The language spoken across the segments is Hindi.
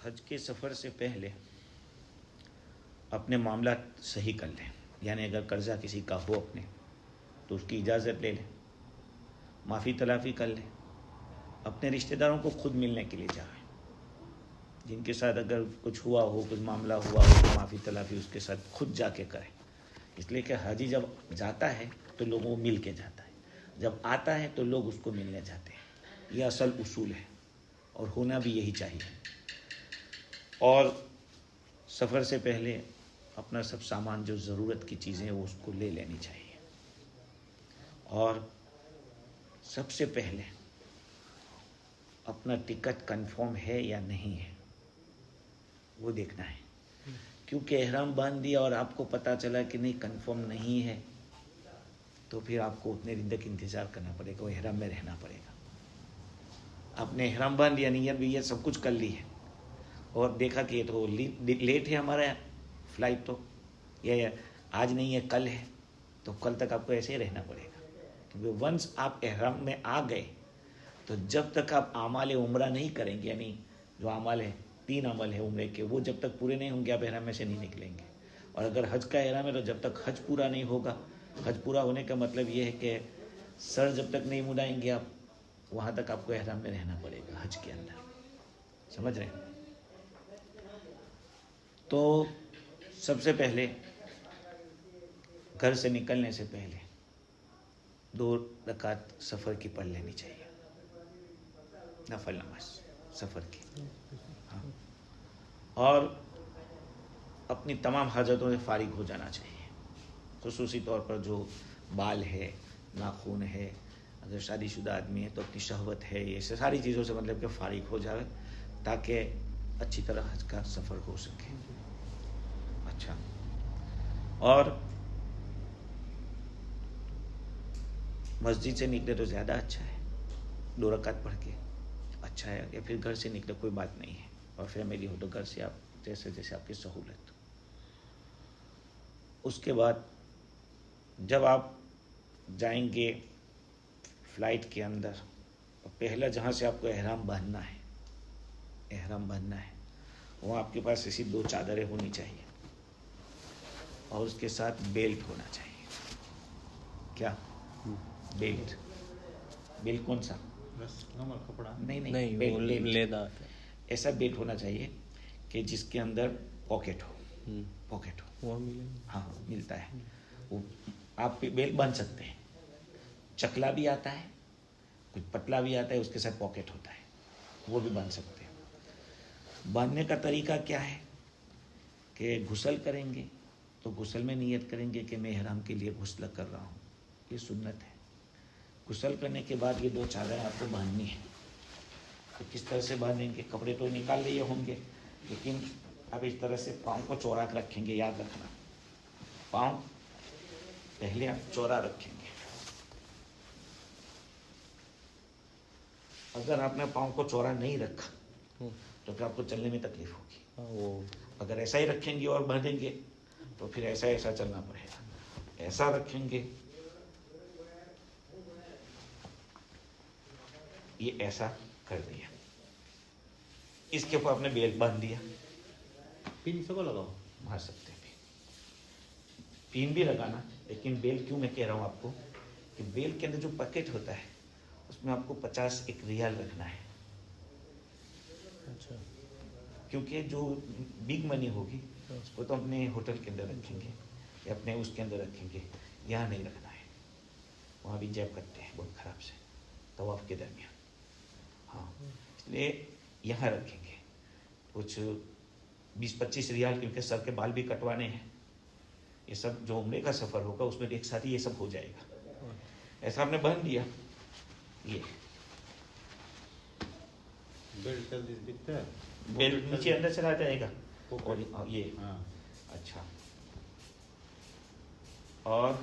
हज के सफ़र से पहले अपने मामला सही कर लें। यानी अगर कर्ज़ा किसी का हो अपने तो उसकी इजाज़त ले लें, माफ़ी तलाफ़ी कर लें, अपने रिश्तेदारों को खुद मिलने के लिए जाएं। जिनके साथ अगर कुछ हुआ हो, कुछ मामला हुआ हो तो माफ़ी तलाफ़ी उसके साथ खुद जाके करें। इसलिए कि हाजी जब जाता है तो लोगों को मिल के जाता है, जब आता है तो लोग उसको मिलने जाते हैं। यह असल उसूल है और होना भी यही चाहिए। और सफ़र से पहले अपना सब सामान जो ज़रूरत की चीज़ें हैं वो उसको ले लेनी चाहिए। और सबसे पहले अपना टिकट कंफर्म है या नहीं है वो देखना है। क्योंकि एहराम बांध दिया और आपको पता चला कि नहीं कंफर्म नहीं है तो फिर आपको उतने दिन तक इंतज़ार करना पड़ेगा, वो एहराम में रहना पड़ेगा। आपने एहराम बांध दिया, नियत भी सब कुछ कर ली है और देखा कि ये तो लेट है हमारा फ़्लाइट, तो ये आज नहीं है कल है, तो कल तक आपको ऐसे ही रहना पड़ेगा। क्योंकि वंस आप एहराम में आ गए तो जब तक आप आमाल उम्रा नहीं करेंगे, यानी जो अमाल है 3 अमल है उम्रे के, वो जब तक पूरे नहीं होंगे आप एहराम में से नहीं निकलेंगे। और अगर हज का एहराम है तो जब तक हज पूरा नहीं होगा, हज पूरा होने का मतलब ये है कि सर जब तक नहीं मुड़ाएंगे आप, वहाँ तक आपको एहराम में रहना पड़ेगा हज के अंदर। समझ रहे हैं? तो सबसे पहले घर से निकलने से पहले 2 रकात सफ़र की पढ़ लेनी चाहिए, नफल नमाज सफ़र की। हाँ, और अपनी तमाम हाजतों से फारिग हो जाना चाहिए। खुसूसी तौर पर जो बाल है, नाखून है, अगर शादीशुदा आदमी है तो अपनी शहवत है, ये सारी चीज़ों से मतलब कि फारिग हो जाए ताकि अच्छी तरह हज का सफ़र हो सके। अच्छा, और मस्जिद से निकले तो ज़्यादा अच्छा है, 2 रकात पढ़ के अच्छा है। या फिर घर से निकले कोई बात नहीं है, और फैमिली हो तो घर से आप जैसे जैसे आपकी सहूलत। उसके बाद जब आप जाएंगे फ़्लाइट के अंदर, तो पहला जहाँ से आपको एहराम बांधना है, वो आपके पास ऐसी 2 चादरें होनी चाहिए और उसके साथ बेल्ट होना चाहिए। क्या बेल्ट कौन सा? नॉर्मल कपड़ा नहीं, बेल्ट लेदार। ऐसा बेल्ट होना चाहिए कि जिसके अंदर पॉकेट हो। वो मिलेगा? हाँ, मिलता है। वो आप बेल्ट बांध सकते हैं, चकला भी आता है, कुछ पतला भी आता है, उसके साथ पॉकेट होता है, वो भी बांध सकते हैं। बांधने का तरीका क्या है कि गुस्ल करेंगे तो गुस्ल में नियत करेंगे कि मैं एहराम के लिए गुस्ल कर रहा हूँ, ये सुन्नत है। गुस्ल करने के बाद ये 2 चादरें आपको बांधनी है। तो किस तरह से बांधेंगे? कपड़े तो निकाल लिए होंगे, लेकिन अब इस तरह से पाँव को चौड़ा रखेंगे। याद रखना, पाँव पहले आप चौड़ा रखेंगे। अगर आपने पाँव को चौड़ा नहीं रखा तो फिर आपको चलने में तकलीफ होगी। अगर ऐसा ही रखेंगे और बांधेंगे तो फिर ऐसा चलना पड़ेगा। ऐसा रखेंगे, ये ऐसा कर दिया, इसके ऊपर आपने बेल्ट बांध दिया। पिन सबको लगाओ, मार सकते हैं पिन भी लगाना, लेकिन बेल्ट क्यों मैं कह रहा हूँ आपको कि बेल्ट के अंदर जो पैकेट होता है उसमें आपको 51 रियाल रखना है। अच्छा, क्योंकि जो बिग मनी होगी वो तो अपने होटल के अंदर रखेंगे या अपने उसके अंदर रखेंगे, यहाँ नहीं रखना है। वहाँ भी जैब करते हैं बहुत ख़राब से तवाफ़ के दरमियान। हाँ, इसलिए यहाँ रखेंगे कुछ 20-25 रियाल, क्योंकि सर के बाल भी कटवाने हैं। ये सब जो उम्रे का सफ़र होगा उसमें एक साथ ही ये सब हो जाएगा। ऐसा आपने बांध दिया, ये बेल्ट जल्दी दिखता है, बेल्ट नीचे अंदर चला जाएगा। और ये हाँ। अच्छा, और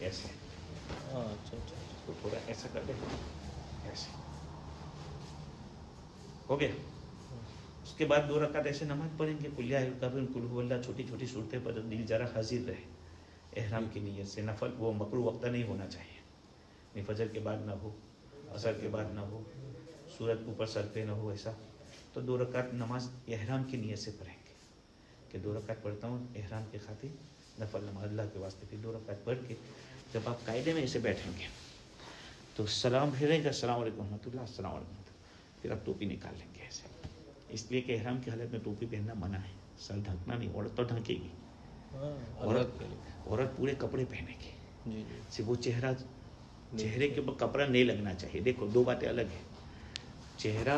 ऐसे, अच्छा, तो थोड़ा ऐसा कर दे, ऐसे हो गया। उसके बाद 2 रकात ऐसे नमाज पढ़ेंगे, कुल्या कुल हुवल्लाह, छोटी छोटी सूरतें पर दिल जरा हाजिर रहे एहराम की नीयत से। नफल वो मकरू वक्त नहीं होना चाहिए, नहीं फजर के बाद ना हो, असर के बाद ना हो, सूरज ऊपर सर पे ना हो ऐसा। तो 2 रकात नमाज एहराम की नीयत से पढ़ेंगे कि 2 रकात पढ़ता हूँ एहराम के खातिर, नफल नमाज अल्लाह के वास्ते। फिर 2 रकात पढ़ के जब आप कायदे में ऐसे बैठेंगे तो सलाम फेरेंगे, अस्सलाम वालेकुम रहमतुल्लाह, अस्सलाम वालेकुम, फिर आप टोपी निकाल लेंगे ऐसे। इसलिए कि एहराम की हालत में टोपी पहनना मना है, सर ढकना नहीं। औरत तो ढकेगी, औरत पूरे कपड़े पहनेगी, सिर्फ वो चेहरे के ऊपर कपड़ा नहीं लगना चाहिए। देखो 2 बातें अलग है, चेहरा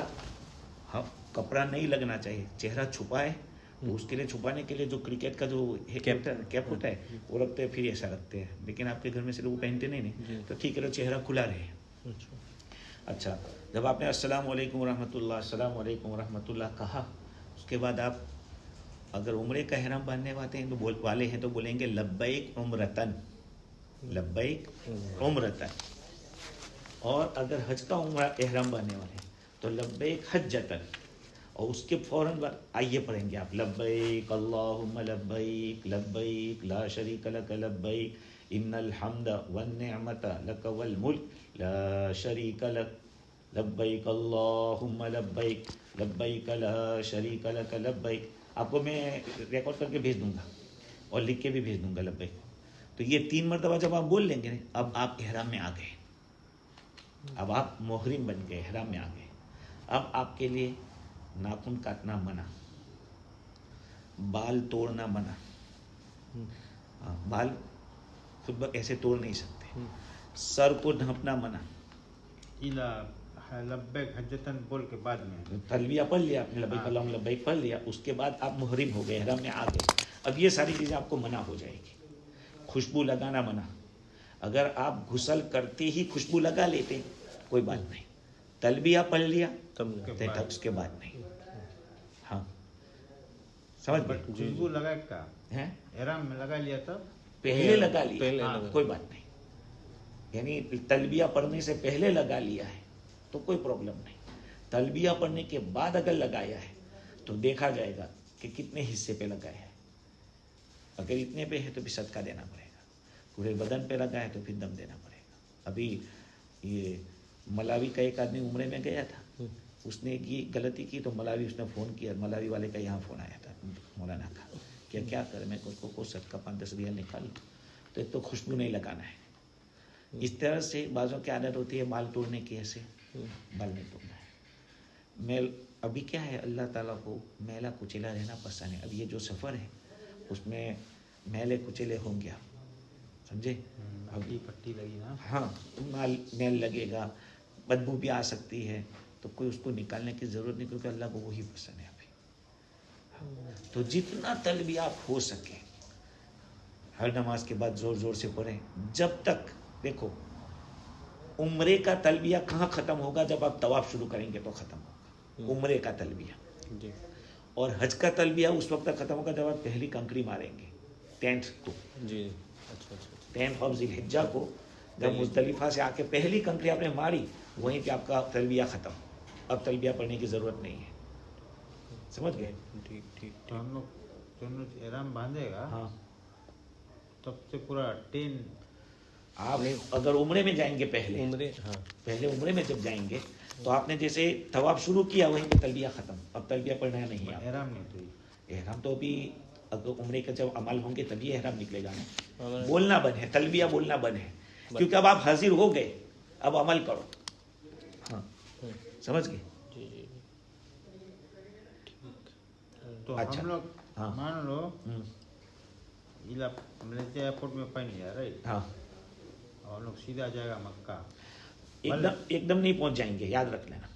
हाँ कपड़ा नहीं लगना चाहिए, चेहरा छुपाए तो उसके लिए छुपाने के लिए जो क्रिकेट का जो कैप होता है वो रखते हैं, फिर ऐसा रखते हैं। लेकिन आपके घर में सिर्फ वो पहनते नहीं तो ठीक है, तो चेहरा खुला रहे। अच्छा, जब आपने अस्सलाम वालेकुम रहमतुल्लाह, अस्सलाम वालेकुम रहमतुल्लाह कहा, उसके बाद आप अगर उम्रे का एहराम बांधने वाले हैं तो बोलेंगे लब्बैक उम्रतन, लब्बैक उम्रतन। और अगर हज का उम्रा एहराम बांधने वाले हैं तो लब्बैक हज्जतन। और उसके फौरन बाद आइए पढ़ेंगे आप लब्बैक अल्लाहुम्मा लब्बैक, लब्बैक ला शरीक लक लब्बैक, इन्नल हम्दा वन निअमता लक वल मुल्क ला शरीक लक, लब्बैक अल्लाहुम्मा लब्बैक, लब्बैक ला शरीक लक लब्बैक। आपको मैं रिकॉर्ड करके भेज दूंगा और लिख के भी भेज दूंगा लब्बैक। तो ये 3 मरतबा जब आप बोल लेंगे अब आप एहराम में आ गए, अब आप मोहरिम बन गए, एहराम में आ गए। अब आपके लिए नाखून काटना मना, बाल तोड़ना मना, बाल खुद ऐसे तोड़ नहीं सकते, सर को ढांपना मना। इला लब्बैक हज्जतन बोल के बाद में तलबिया पढ़ लिया आपने, लब्बैक अल्लाहुम्मा लब्बैक पढ़ लिया, उसके बाद आप मुहरिम हो गए, एहराम में आ गए। अब ये सारी चीज़ें आपको मना हो जाएगी। खुशबू लगाना मना, अगर आप गुस्ल करते ही खुशबू लगा लेते कोई बात नहीं, तलबिया पढ़ लिया तब उसके बाद नहीं। हाँ समझ गए, खुशबू लगा का हैं एहराम में लगा लिया तब पहले लगा लिया कोई बात नहीं, यानी तलबिया पढ़ने से पहले लगा लिया है तो कोई प्रॉब्लम नहीं। तलबिया पढ़ने के बाद अगर लगाया है तो देखा जाएगा कि कितने हिस्से पे लगाया है। अगर इतने पे है तो फिर सदका देना पड़ेगा, पूरे बदन पे लगा है तो फिर दम देना पड़ेगा। अभी ये मलावी का एक आदमी उम्रे में गया था, उसने ये गलती की तो मलावी उसने फ़ोन किया, मलावी वाले का यहाँ फ़ोन आया था मौलाना का, क्या करें मैं उसको सदका 5-10 रियाल निकाल, तो एक तो खुशबू नहीं लगाना है। इस तरह से बाज़ों की आदत होती है बाल तोड़ने की, ऐसे बाल नहीं तोड़ना है। मैल अभी क्या है, अल्लाह ताला को मैला कुचेला रहना पसंद है। अब ये जो सफ़र है उसमें मैले कुचेले होंगे आप समझे, अभी पट्टी लगी ना, हाँ मैल लगेगा, बदबू भी आ सकती है, तो कोई उसको निकालने की ज़रूरत नहीं, क्योंकि अल्लाह को वही पसंद है अभी। तो जितना तलबिया आप हो सके हर नमाज के बाद ज़ोर ज़ोर से पढ़ें। जब तक देखो उम्रे का तलबिया कहाँ ख़त्म होगा, जब आप तवाफ शुरू करेंगे तो ख़त्म होगा उम्रे का तलबिया। और हज का तलबिया उस वक्त तक ख़त्म होगा जब आप पहली कंकरी मारेंगे 10th को, जी अच्छा 10th ऑफ ज़िलहिज्जा को, जब मुज़दलिफ़ा से आके पहली कंकरी आपने मारी वहीं पे आपका तलबिया ख़त्म। अब तलबिया पढ़ने की ज़रूरत नहीं है, समझ गए। ठीक तो हम लोग एहराम बांधेगा हाँ तब से पूरा 10 आप अगर उम्रे में जाएंगे पहले उम्रे में जब जाएंगे तो आपने जैसे तवाफ शुरू किया वहीं पे तलबिया ख़त्म, अब तलबिया पढ़ना नहीं है। एहराम नहीं तो एहराम तो अभी अगर उम्रे का जब अमल होंगे तभी एहराम निकलेगा ना, बोलना बंद है, तलबिया बोलना बंद है, क्योंकि अब आप हाजिर हो गए, अब अमल करो। हाँ समझ गए। तो अच्छा, हम लोग हाँ मान लो इला मलेशिया एयरपोर्ट में पहुंच गया राइट, हाँ और लोग सीधा जाएगा मक्का, एकदम नहीं पहुंच जाएंगे, याद रख लेना।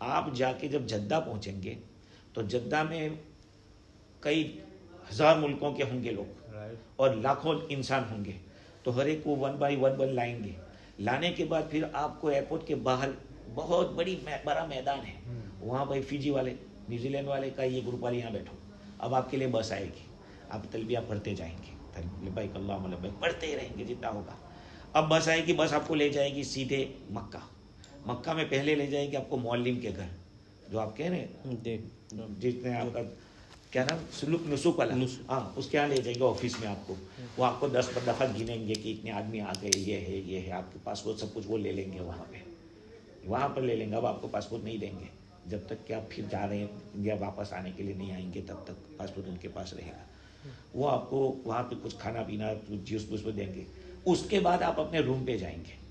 आप जाके जब जद्दा पहुंचेंगे तो जद्दा में कई हज़ार मुल्कों के होंगे लोग और लाखों इंसान होंगे, तो हर एक को 1 by 1 लाएंगे। लाने के बाद फिर आपको एयरपोर्ट के बाहर बहुत बड़ा मैदान है, वहाँ भाई फिजी वाले न्यूजीलैंड वाले का ये ग्रुप वाले यहाँ बैठो, अब आपके लिए बस आएगी, आप तलबिया पढ़ते जाएंगे, लब्बैक अल्लाहुम्मा लब्बैक पढ़ते ही रहेंगे जितना होगा। अब बस आएगी, बस आपको ले जाएगी सीधे मक्का। मक्का में पहले ले जाएगी आपको मौलिम के घर, जो आप कह रहे हैं देख जितने आपका क्या नाम सुलूक नुसुक वाला, हाँ उसके यहाँ ले जाएंगे ऑफिस में आपको, वो आपको 10 दफ़ा गिनेंगे कि इतने आदमी आ गए, ये है आपके पासपोर्ट सब कुछ वो ले लेंगे वहाँ पर ले लेंगे। अब आपको पासपोर्ट नहीं देंगे जब तक कि आप फिर जा रहे हैं इंडिया वापस आने के लिए नहीं आएंगे, तब तक पासपोर्ट उनके पास रहेगा। वो आपको वहाँ पे कुछ खाना पीना जूस वूस देंगे। उसके बाद आप अपने रूम पे जाएंगे।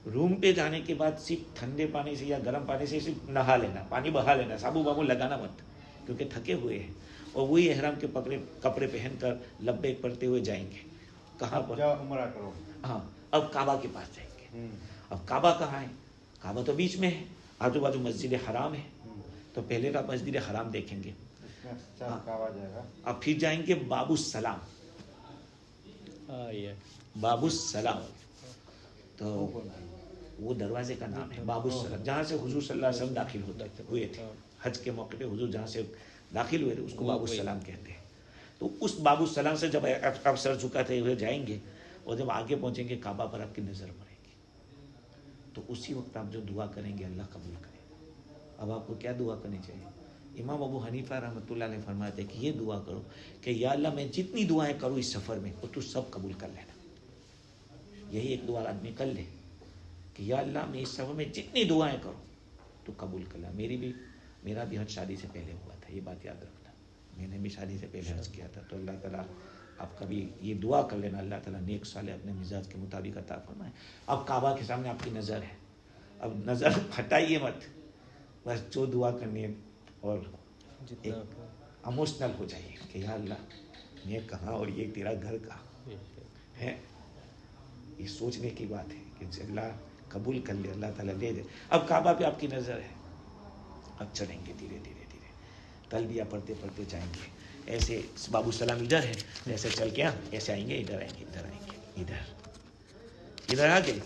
रूम पे जाने के बाद सिर्फ ठंडे पानी से या गर्म पानी से सिर्फ नहा लेना, पानी बहा लेना, साबु बाबू लगाना मत, क्योंकि थके हुए हैं। और वही एहराम के कपड़े पहनकर लब्बैक पढ़ते हुए जाएंगे। कहाँ पर? उम्रा करो। हाँ, अब काबा के पास जाएंगे। अब काबा कहाँ है? काबा तो बीच में है, आजू बाजू मस्जिद हराम है, तो पहले तो आप मस्जिद हराम देखेंगे। काबा जाएगा। अब फिर जाएंगे बाबू सलाम। बाबू सलाम तो वो दरवाजे का नाम है बाबू सलाम, जहाँ से हुजूर सल्लल्लाहु अलैहि वसल्लम दाखिल हुए थे। हज के मौके पे हुजूर जहाँ से दाखिल हुए थे उसको बाबू सलाम कहते हैं। तो उस बाबू सलाम से जब आप सर झुकाते हुए जाएंगे और जब आगे पहुँचेंगे काबा पर आपकी नज़र पड़ेगी, तो उसी वक्त आप जो दुआ करेंगे अल्लाह कबूल करेगा। अब आपको क्या दुआ करनी चाहिए? इमाम अबू हनीफा रहमतुल्लाह अलैह फरमाते हैं कि ये दुआ करो कि या अल्लाह मैं जितनी दुआएं करूँ इस सफ़र में वो तू सब कबूल कर लेना। यही एक दुआ आदमी कर ले कि या अल्लाह मैं इस सफ़र में जितनी दुआएं करूँ तो कबूल कर ले। मेरा भी हज शादी से पहले हुआ था, ये बात याद रखना। मैंने भी शादी से पहले हज किया था। तो अल्लाह ताला आप कभी ये दुआ कर लेना, अल्लाह ताला नेक साले अपने मिजाज के मुताबिक अता फरमाए। अब काबा के सामने आपकी नज़र है, अब नज़र हटाइए मत, बस जो दुआ करनी है और इमोशनल हो जाइए कि या अल्लाह मैं कहाँ और ये तेरा घर कहाँ है। ये सोचने की बात है कि अल्लाह कबूल कर ले, अल्लाह ताला दे दे। अब काबा पे आपकी नज़र है, अब चलेंगे धीरे धीरे तलबिया पढ़ते पढ़ते जाएंगे। ऐसे बाबू सलाम इधर है, ऐसे चल के ऐसे आएंगे, इधर आएंगे, इधर आएंगे, इधर आ गए।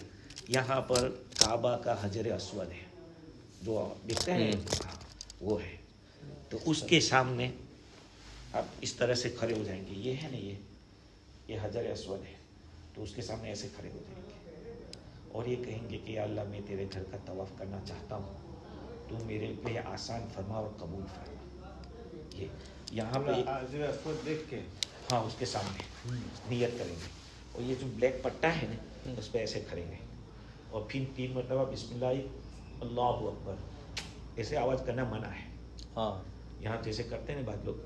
यहाँ पर काबा का हजर अस्वद है जो दिखते हैं, वो है। तो उसके सामने आप इस तरह से खड़े हो जाएंगे। ये है ना, ये हजर अस्वद है, तो उसके सामने ऐसे खड़े हो जाएंगे और ये कहेंगे कि या अल्लाह मैं तेरे घर का तवाफ़ करना चाहता हूँ, तू मेरे लिए आसान फरमा और कबूल फरमा। ये यहाँ पे देख के हाँ उसके सामने नियत करेंगे और ये जो ब्लैक पट्टा है ना उस पर ऐसे करेंगे और फिर 3 मरतबा बिस्मिल्लाह अल्लाहु अकबर ऐसे आवाज़ करना मना है। हाँ, यहाँ जैसे करते हैं ना बात लोग,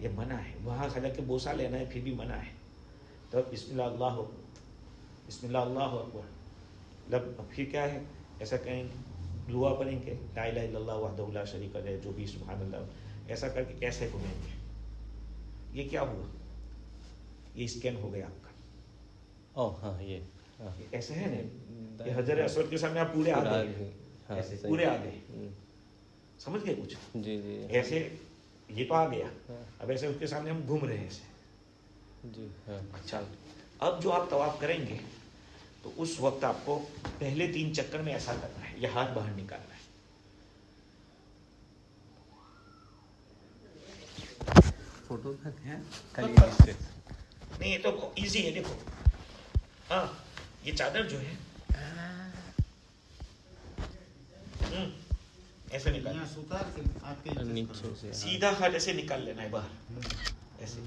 ये मना है। वहाँ हालांकि बोसा लेना है फिर भी मना है। तो बिस्मिल्लाह अल्लाहु अकबर, मतलब फिर क्या है, ऐसा कहेंगे, दुआ पढ़ेंगे ला इलाहा इल्लल्लाह वहदहु ला शरीका लह, जो भी सुभानअल्लाह, ऐसा करके कैसे घूमेंगे। ये क्या हुआ? ये स्कैन हो गया आपका। ओह हाँ, ये ऐसे है ना, ये हजर अस्वद के सामने आप पूरे आ गए, ऐसे पूरे आ गए, समझ गए कुछ? जी जी। ऐसे ये तो आ गया, अब ऐसे उसके सामने हम घूम रहे हैं ऐसे जी। हाँ। अच्छा, अब जो आप तवाफ करेंगे तो उस वक्त आपको पहले 3 चक्कर में ऐसा करना है, ये हाथ बाहर निकालना है। फोटो है नहीं, ये तो इजी है। देखो हाँ, ये चादर जो है ऐसे निकाल, नीचे से सीधा हाथ ऐसे निकाल लेना है बाहर ऐसे।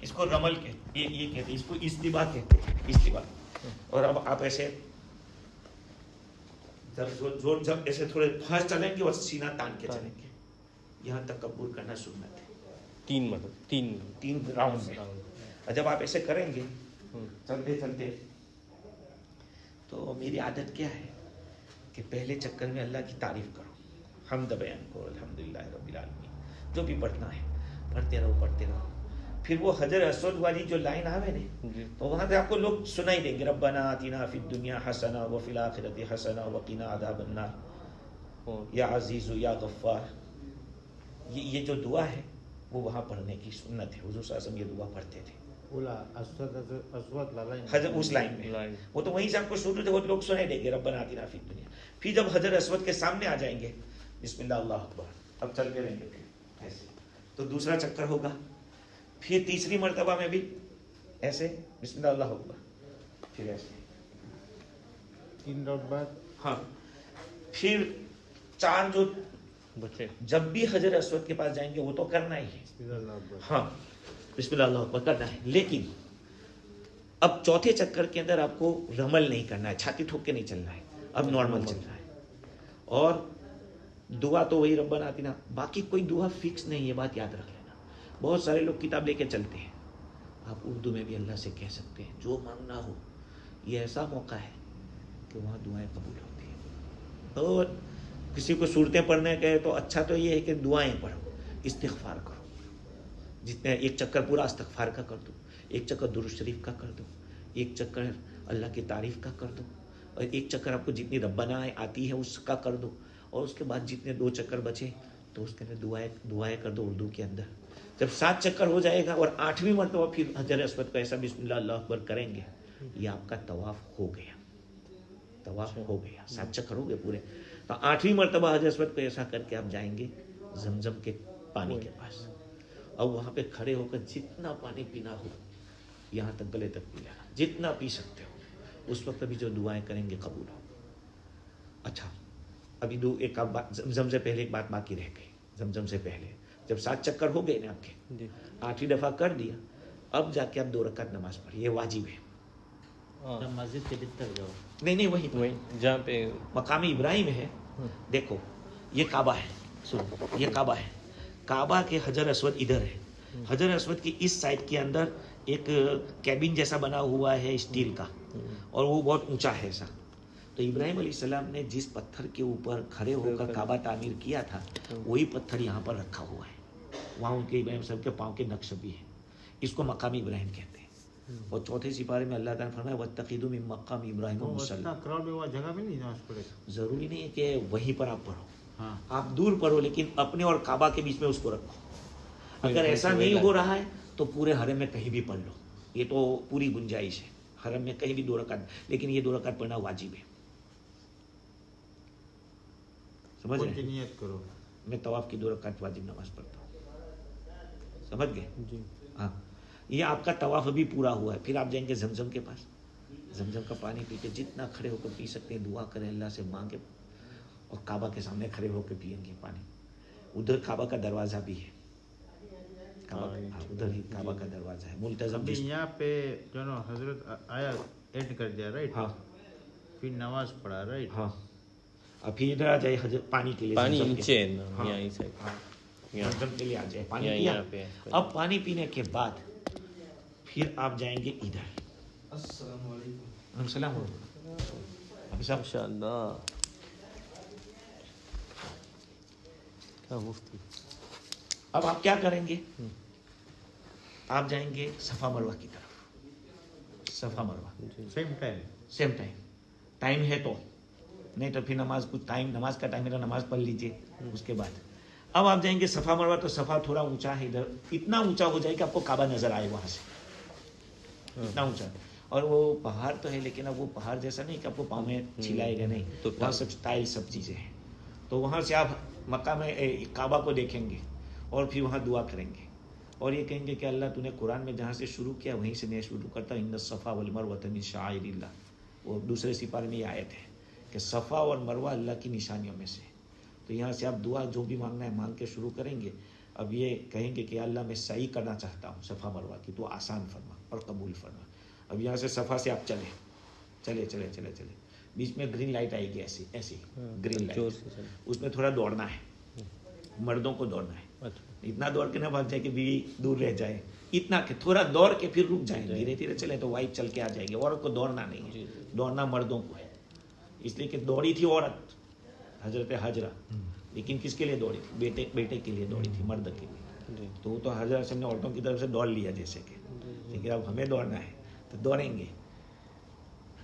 इसको रमल के ये कहते हैं, इसको इस्तिबा कहते हैं, इस्तिबा। और अब आप ऐसे जब ऐसे थोड़े फास्ट चलेंगे और सीना तान के चलेंगे, यहाँ तक कबूल करना सुन्नत है। 3 राउंड में। और जब आप ऐसे करेंगे चलते चलते, तो मेरी आदत क्या है कि पहले चक्कर में अल्लाह की तारीफ करो, हम्द बयान करो, अल्हम्दुलिल्लाह रब्बिल आलमीन, जो भी पढ़ना है पढ़ते रहो। फिर वो हजर अस्वद वाली जो लाइन आवे ने, तो वहाँ पे आपको लोग सुनाई देंगे, रब्बना आतिना फिद दुनिया हसना व फिल आखिरति हसना व क़िना अज़ाबन नार या अज़ीज़ु या गफ़्फ़ार। ये जो दुआ है वो वहाँ पढ़ने की सुन्नत है। हुज़ूर सल्लल्लाहु अलैहि वसल्लम ये दुआ पढ़ते थे हजर उस लाइन में। वो तो वहीं से आपको शुरू थे, वो लोग सुनाई देंगे, रब्बना आतिना फिद दुनिया। फिर जब हजर अस्वद के सामने आ जाएंगे, बिस्मिल्लाह अल्लाहु अकबर, अब चलते रहेंगे फिर ऐसे, तो दूसरा चक्कर होगा। फिर तीसरी मर्तबा में भी ऐसे बिस्मिल्लाह अल्लाहु अकबर, फिर ऐसे 3 राउंड बाद। हाँ, फिर 4 जो बचे जब भी हजर अस्वद के पास जाएंगे वो तो करना ही है, हाँ बिस्मिल्लाह अल्लाहु अकबर करना है। लेकिन अब चौथे चक्कर के अंदर आपको रमल नहीं करना है, छाती ठोक के नहीं चलना है, अब नॉर्मल चलना है। और दुआ तो वही रब्बना आतिना, बाकी कोई दुआ फिक्स नहीं है, बात याद रख लेना। बहुत सारे लोग किताब लेके चलते हैं, आप उर्दू में भी अल्लाह से कह सकते हैं जो मांगना हो। ये ऐसा मौका है कि वहाँ दुआएं कबूल होती हैं। और किसी को सूरतें पढ़ने कहे तो अच्छा तो ये है कि दुआएं पढ़ो, इस्तिग़फ़ार करो। जितने एक चक्कर पूरा इस्तिग़फ़ार का कर दो, एक चक्कर दुरूद शरीफ का कर दो, एक चक्कर अल्लाह की तारीफ़ का कर दो, और एक चक्कर आपको जितनी रब्बाना आती है उसका कर दो। और उसके बाद जितने 2 चक्कर बचे तो उसके अंदर दुआएं कर दो उर्दू के अंदर। जब 7 चक्कर हो जाएगा और 8वीं मरतबा फिर हजर अस्वद को ऐसा बिस्मिल्लाह अल्लाहु अकबर करेंगे, ये आपका तवाफ हो गया, तवाफ हो गया। 7 चक्कर हो गए पूरे, तो 8वीं मरतबा हजर अस्वद को ऐसा करके आप जाएंगे जमजम के पानी के पास। और वहाँ पे खड़े होकर जितना पानी पीना हो, यहाँ तक गले तक पी लेना, जितना पी सकते हो। उस वक्त भी जो दुआएं करेंगे कबूल हो। अच्छा, अभी एक जमजम से पहले एक बात बाकी रह गई। जमजम से पहले जब 7 चक्कर हो गए ना आपके, 8वीं दफ़ा कर दिया, अब जाके आप 2 रकात नमाज पढ़िए, वाजिब है। मस्जिद के भीतर जाओ, नहीं वहीं जहाँ पे मकाम इब्राहिम है। देखो ये काबा है, सुनो ये काबा है, काबा के हजर अस्वद इधर है। हजर अस्वद की इस साइड के अंदर एक कैबिन जैसा बना हुआ है स्टील का, और वो बहुत ऊंचा है ऐसा। तो इब्राहिम अलैहिस्सलाम ने जिस पत्थर के ऊपर खड़े होकर काबा तामीर किया था, वही पत्थर यहाँ पर रखा हुआ है। वहाँ उनके इब्राहिम साहब के पाँव के नक्श भी है। इसको मकाम इब्राहिम कहते हैं। और चौथे सिपारे में अल्लाह ताला फरमाया वत्तखिदू मिन मकाम इब्राहिम मुसल्ला। क्राउड में वहाँ जगह भी नहीं नमाज पढ़े, जरूरी नहीं है कि वहीं पर आप पढ़ो, हाँ। आप दूर पढ़ो, लेकिन अपने और काबा के बीच में उसको रखो। अगर ऐसा नहीं हो रहा है तो पूरे हरम में कहीं भी पढ़ लो, ये तो पूरी गुंजाइश है। हरम में कहीं भी 2 रकात, लेकिन ये 2 रकात पढ़ना वाजिब है। समझ रहे? नियत करो, मैं तवाफ की 2 रकात वाजिब नमाज पढ़ता हूँ, समझ गए? हाँ, ये आपका तवाफ अभी पूरा हुआ है। फिर आप जाएंगे जमजम के पास, जमजम का पानी पी के जितना खड़े होकर पी सकते हैं, दुआ करें अल्लाह से मांगे, और काबा के सामने खड़े होकर पिएंगे पानी। उधर काबा का दरवाज़ा भी है, उधर ही काबा का दरवाज़ा है मुल्तज़म। यहाँ पे जो ना हजरत आया एड कर दिया, राइट? हाँ, फिर नमाज पढ़ा, राइट? हाँ। अब फिर इधर आ जाए हजरत पानी के लिए, पानी जमजम नीचे के। है ना, हाँ, यहाँ इस साइड। हाँ, जमजम के लिए आ जाए, पानी यहाँ पिया। पे अब पानी पीने के बाद फिर आप जाएंगे इधर। अस्सलाम वालेकुम। अभी सब माशाअल्लाह, क्या मुफ्ती। अब आप क्या करेंगे? आप जाएंगे सफ़ा मरवा की तरफ। सफ़ा मरवा सेम टाइम है तो, नहीं तो फिर नमाज कुछ टाइम, नमाज का टाइम है तो नमाज पढ़ लीजिए उसके बाद। अब आप जाएंगे सफ़ा मरवा, तो सफ़ा थोड़ा ऊंचा है, इधर इतना ऊंचा हो जाए कि आपको काबा नजर आए वहां से, इतना ऊंचा। और वो पहाड़ तो है, लेकिन अब वो पहाड़ जैसा नहीं कि आपको पाँव में छिलाएगा, नहीं, तो वहाँ सब स्टाइल सब चीज़ें हैं। तो वहाँ से आप मक्का में काबा को देखेंगे और फिर वहाँ दुआ करेंगे और ये कहेंगे कि अल्लाह तूने कुरान में जहाँ से शुरू किया वहीं से मैं शुरू करता हूँ। इन्न सफ़ा वल मरवा मिन शाइरिल्लाह, वो दूसरे सिपारे में ये आयत है कि सफ़ा और मरवा अल्लाह की निशानियों में से। तो यहाँ से आप दुआ जो भी मांगना है मांग के शुरू करेंगे। अब ये कहेंगे कि अल्लाह मैं सही करना चाहता हूँ सफ़ा मरवा की, तो आसान फरमा और कबूल फरमा। अब यहाँ से सफ़ा से आप चले चले चले चले चले, बीच में ग्रीन लाइट आएगी, ऐसी ऐसी ग्रीन लाइट, उसमें थोड़ा दौड़ना है, मर्दों को दौड़ना है। इतना दौड़ के ना भाग जाए कि बीवी दूर रह जाए, इतना कि थोड़ा दौड़ के फिर रुक जाए, धीरे धीरे चले तो वाइट चल के आ जाएगी। औरत को दौड़ना नहीं है, दौड़ना मर्दों को है। इसलिए कि दौड़ी थी औरत हजरत हाजरा, लेकिन किसके लिए दौड़ी थी? बेटे के लिए दौड़ी थी, मर्द के लिए। तो वो तो हजरत से हमने औरतों की तरफ से दौड़ लिया जैसे कि, लेकिन अब हमें दौड़ना है तो दौड़ेंगे।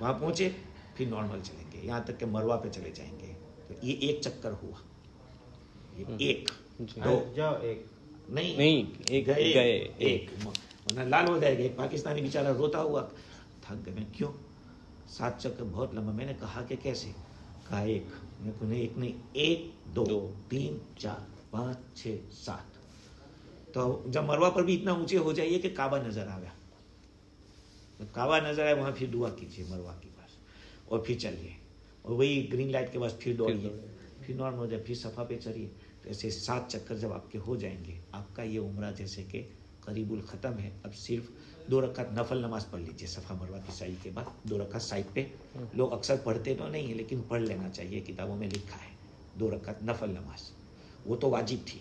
वहाँ पहुँचे फिर नॉर्मल चलेंगे, यहाँ तक कि मरवा पे चले जाएंगे। तो ये एक चक्कर हुआ, ये एक दो जाओ एक नहीं एक गए एक वरना लाल हो जाएगा। एक पाकिस्तानी बेचारा रोता हुआ थक गए। मैं क्यों? 7 चक्कर बहुत लंबा। मैंने कहा कि कैसे? कहा एक। मैं को नहीं, एक नहीं, 1 2 3 4 5 6 7। तो जब मरवा पर भी इतना ऊंचे हो जाइए कि काबा नजर आ गया, तो काबा नजर आए वहां फिर दुआ कीजिए मरवा के पास और फिर चलिए, और वही ग्रीन लाइट के पास फिर दौड़िए, फिर नॉर्मल हो जाए, फिर सफ़ा पे चढ़िए, ऐसे 7 चक्कर जब आपके हो जाएंगे, आपका ये उम्रा जैसे कि करीबुल ख़त्म है। अब सिर्फ 2 रकात नफल नमाज पढ़ लीजिए सफ़ा मरवा की साई के बाद, 2 रकात साइड पे। लोग अक्सर पढ़ते तो नहीं है, लेकिन पढ़ लेना चाहिए, किताबों में लिखा है 2 रकात नफल नमाज। वो तो वाजिब थी,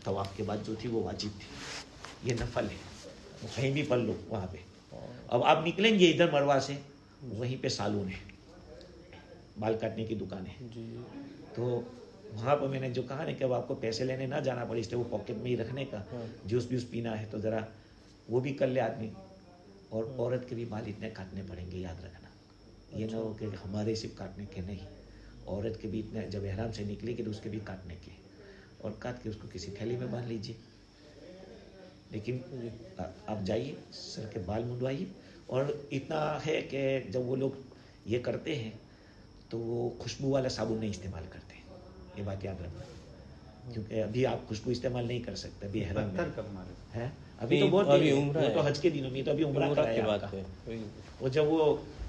तवाफ़ के बाद जो थी वो वाजिब थी, ये नफल है, कहीं भी पढ़ लो वहाँ पे। अब आप निकलेंगे इधर मरवा से, वहीं पे सालून है, बाल काटने की दुकान है। तो वहाँ पर मैंने जो कहा ना कि अब आपको पैसे लेने ना जाना पड़े, इसलिए वो पॉकेट में ही रखने का, जूस व्यूस पीना है तो ज़रा वो भी कर ले आदमी। और औरत के भी बाल इतने काटने पड़ेंगे, याद रखना, ये ना हो कि हमारे सिर्फ काटने के नहीं, औरत के भी इतने, जब एहराम से निकलेगी तो उसके भी काटने के, और काट के उसको किसी थैली में बांध लीजिए। लेकिन आप जाइए, सर के बाल मुंडवाइए। और इतना है कि जब वो लोग ये करते हैं तो वो खुशबू वाला साबुन नहीं इस्तेमाल करते, ये बात याद रखना, क्योंकि अभी आप खुशबू इस्तेमाल नहीं कर सकते, अभी एहराम में है। अभी तो बहुत वो तो हज के दिनों में, तो अभी उम्रा कराया आपका। वो जब वो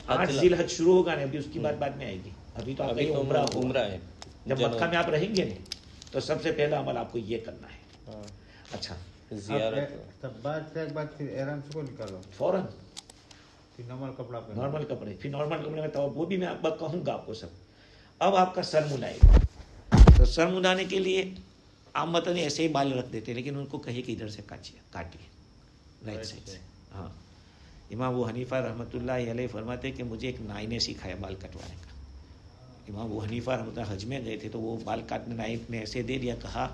8 ज़िलहज शुरू होगा ना, अभी उसकी बात बाद में आएगी, अभी तो आपका उम्रा है। जब मक्का में आप रहेंगे नहीं तो सबसे पहला अमल आपको ये करना है। अच्छा, फौरन नॉर्मल कपड़ा पहनो, नॉर्मल कपड़े, फिर नॉर्मल कपड़े में तो वो भी मैं कहूँगा आपको सब। अब आपका सर मुड़ाएगा, तो सर मुड़ाने के लिए आप मतलब ऐसे ही बाल रख देते, लेकिन उनको कहिए कि इधर से काटिए राइट साइड से। हाँ, इमाम अबू हनीफा रहमतुल्लाह अलैह फरमाते कि मुझे एक नाई ने सिखाया बाल कटवाने का। इमाम अबू हनीफा रहमतुल्लाह हज में गए थे, तो वो बाल काटने नाई ने ऐसे दे दिया, कहा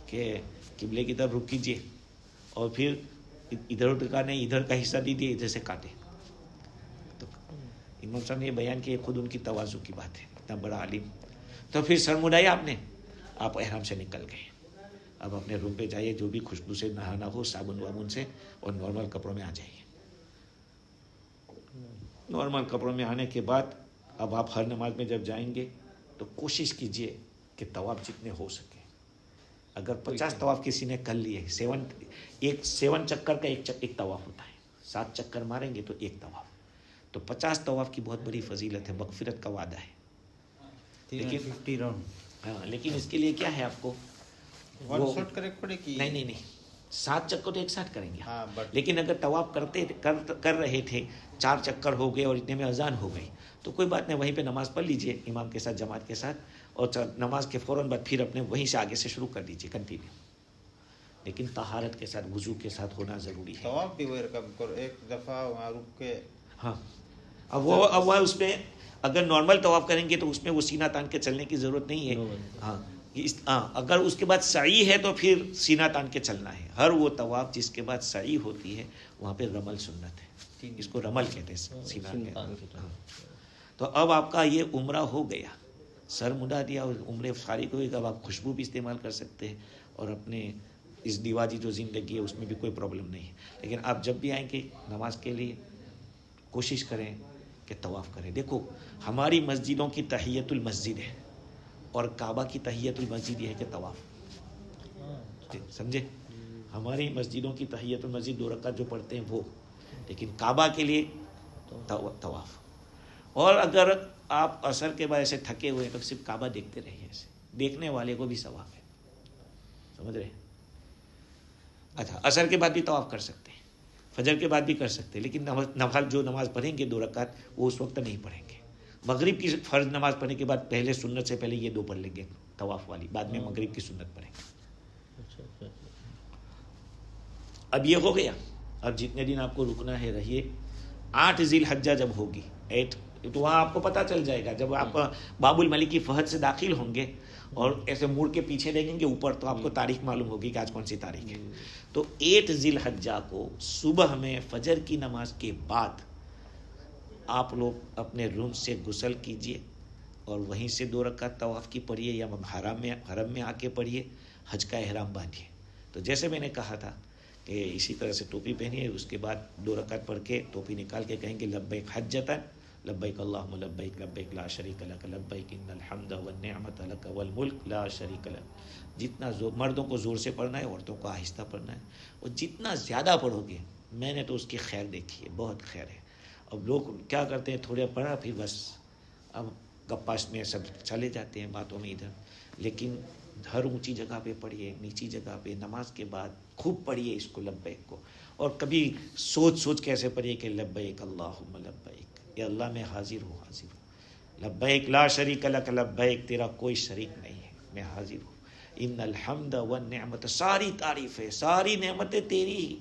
कि किबले की तरफ रुक कीजिए, और फिर इधर उधर का नहीं, इधर का हिस्सा दीजिए, इधर से काटे। तो इमाम साहब ने ये बयान किया, खुद उनकी तवाज़ु की बात है, इतना बड़ा आलिम। तो फिर सर मुड़ाया आपने, आप एहराम से निकल गए। अब अपने रूम पे जाइए, जो भी खुशबू से नहाना हो साबुन वाबुन से, और नॉर्मल कपड़ों में आ जाइए। नॉर्मल कपड़ों में आने के बाद अब आप हर नमाज में जब जाएंगे तो कोशिश कीजिए कि तवाफ जितने हो सके। अगर 50 तवाफ किसी ने कर लिए, 7 चक्कर का एक तवाफ होता है, 7 चक्कर मारेंगे तो एक तवाफ, तो 50 तवाफ की बहुत बड़ी फजीलत है, मगफिरत का वादा है। लेकिन 50 राउंड, हाँ, लेकिन इसके लिए क्या है, आपको वन शॉट करे पड़ेगी। नहीं, 7 चक्कर तो एक साथ करेंगे। हाँ, लेकिन अगर तवाफ कर रहे थे, 4 चक्कर हो गए और इतने में अजान हो गई, तो कोई बात नहीं, वहीं पे नमाज पढ़ लीजिए इमाम के साथ, जमात के साथ, और नमाज के फ़ौरन बाद फिर अपने वहीं से आगे से शुरू कर दीजिए, कंटिन्यू। लेकिन तहारत के साथ, वुजू के साथ होना ज़रूरी है। तवाफ भी वही रकम करो, एक दफ़ा वहाँ रुक के। हाँ, अब वो उसमें अगर नॉर्मल तवाफ करेंगे तो उसमें वो सीना तान के चलने की ज़रूरत नहीं है। हाँ, अगर उसके बाद सई है तो फिर सीना तान के चलना है। हर वो तवाफ जिसके बाद सई होती है वहाँ पे रमल सुन्नत है, इसको रमल कहते हैं, सीना के। हाँ, तो अब आपका ये उम्रा हो गया, सर मुड़ा दिया, उम्रे सारी को, अब आप खुशबू भी इस्तेमाल कर सकते हैं, और अपने इस दीवाजी जो ज़िंदगी है उसमें भी कोई प्रॉब्लम नहीं है। लेकिन आप जब भी आएंगे नमाज के लिए, कोशिश करें कि तवाफ़ करें। देखो, हमारी मस्जिदों की तहियतुल मस्जिद है, और काबा की तहियतुल मस्जिद ये है कि तवाफ़, समझे? हमारी मस्जिदों की तहियतुल मस्जिद 2 रकात जो पढ़ते हैं वो, लेकिन काबा के लिए तवाफ़। और अगर आप असर के बाद ऐसे थके हुए तो सिर्फ काबा देखते रहिए, ऐसे देखने वाले को भी सवाब है, समझ रहे? अच्छा, असर के बाद भी तवाफ़ कर सकते हैं, फजर के बाद भी कर सकते हैं, लेकिन नफल जो नमाज पढ़ेंगे 2 रकात वो उस वक्त नहीं पढ़ेंगे। मगरिब की फ़र्ज नमाज पढ़ने के बाद पहले सुन्नत से पहले ये 2 पढ़ लेंगे तवाफ़ वाली, बाद में मगरिब की सुन्नत पढ़ेंगे। अब ये हो गया। अब जितने दिन आपको रुकना है रहिए। 8 ज़िलहज्जा जब होगी, 8, तो वहाँ आपको पता चल जाएगा, जब आप बाबुल मलिक की फहद से दाखिल होंगे और ऐसे मुड़ के पीछे देखेंगे ऊपर, तो आपको तारीख मालूम होगी कि आज कौन सी तारीख है। तो 8 ज़िलहज्जा को सुबह में फजर की नमाज के बाद आप लोग अपने रूम से गुस्ल कीजिए, और वहीं से 2 रकात तवाफ़ की पढ़िए, या हरम में आके पढ़िए, हज का एहराम बांधिए। तो जैसे मैंने कहा था कि इसी तरह से टोपी पहनिए, उसके बाद 2 रकात पढ़ के टोपी निकाल के कहेंगे लब्बैक हज्जतन लब्बैक अल्लाहुम्मा लब्बैक लब्बैक ला शरीका लक लब्बैक इन्नल हम्दा वन निअमत लक वल मुल्क ला शरीका लक। जितना मर्दों को ज़ोर से पढ़ना है, औरतों को आहिस्ता पढ़ना है, और जितना ज़्यादा पढ़ोगे, मैंने तो उसकी खैर देखी है, बहुत खैर है। अब लोग क्या करते हैं, थोड़ा पढ़ा फिर बस अब गप्पास में सब चले जाते हैं बातों में इधर, लेकिन हर ऊंची जगह पे पढ़िए, नीची जगह पे, नमाज के बाद खूब पढ़िए इसको लब्बैक को। और कभी सोच सोच कैसे पढ़िए कि लब्बैक अल्लाहुम्मा लब्बैक, या अल्लाह मैं हाजिर हूँ लब्बैक ला शरीक लक लब्बैक, तेरा कोई शरीक नहीं है, मैं हाजिर हूँ। इन्नल हम्द वन नेमत, सारी तारीफ है, सारी नेमतें तेरी ही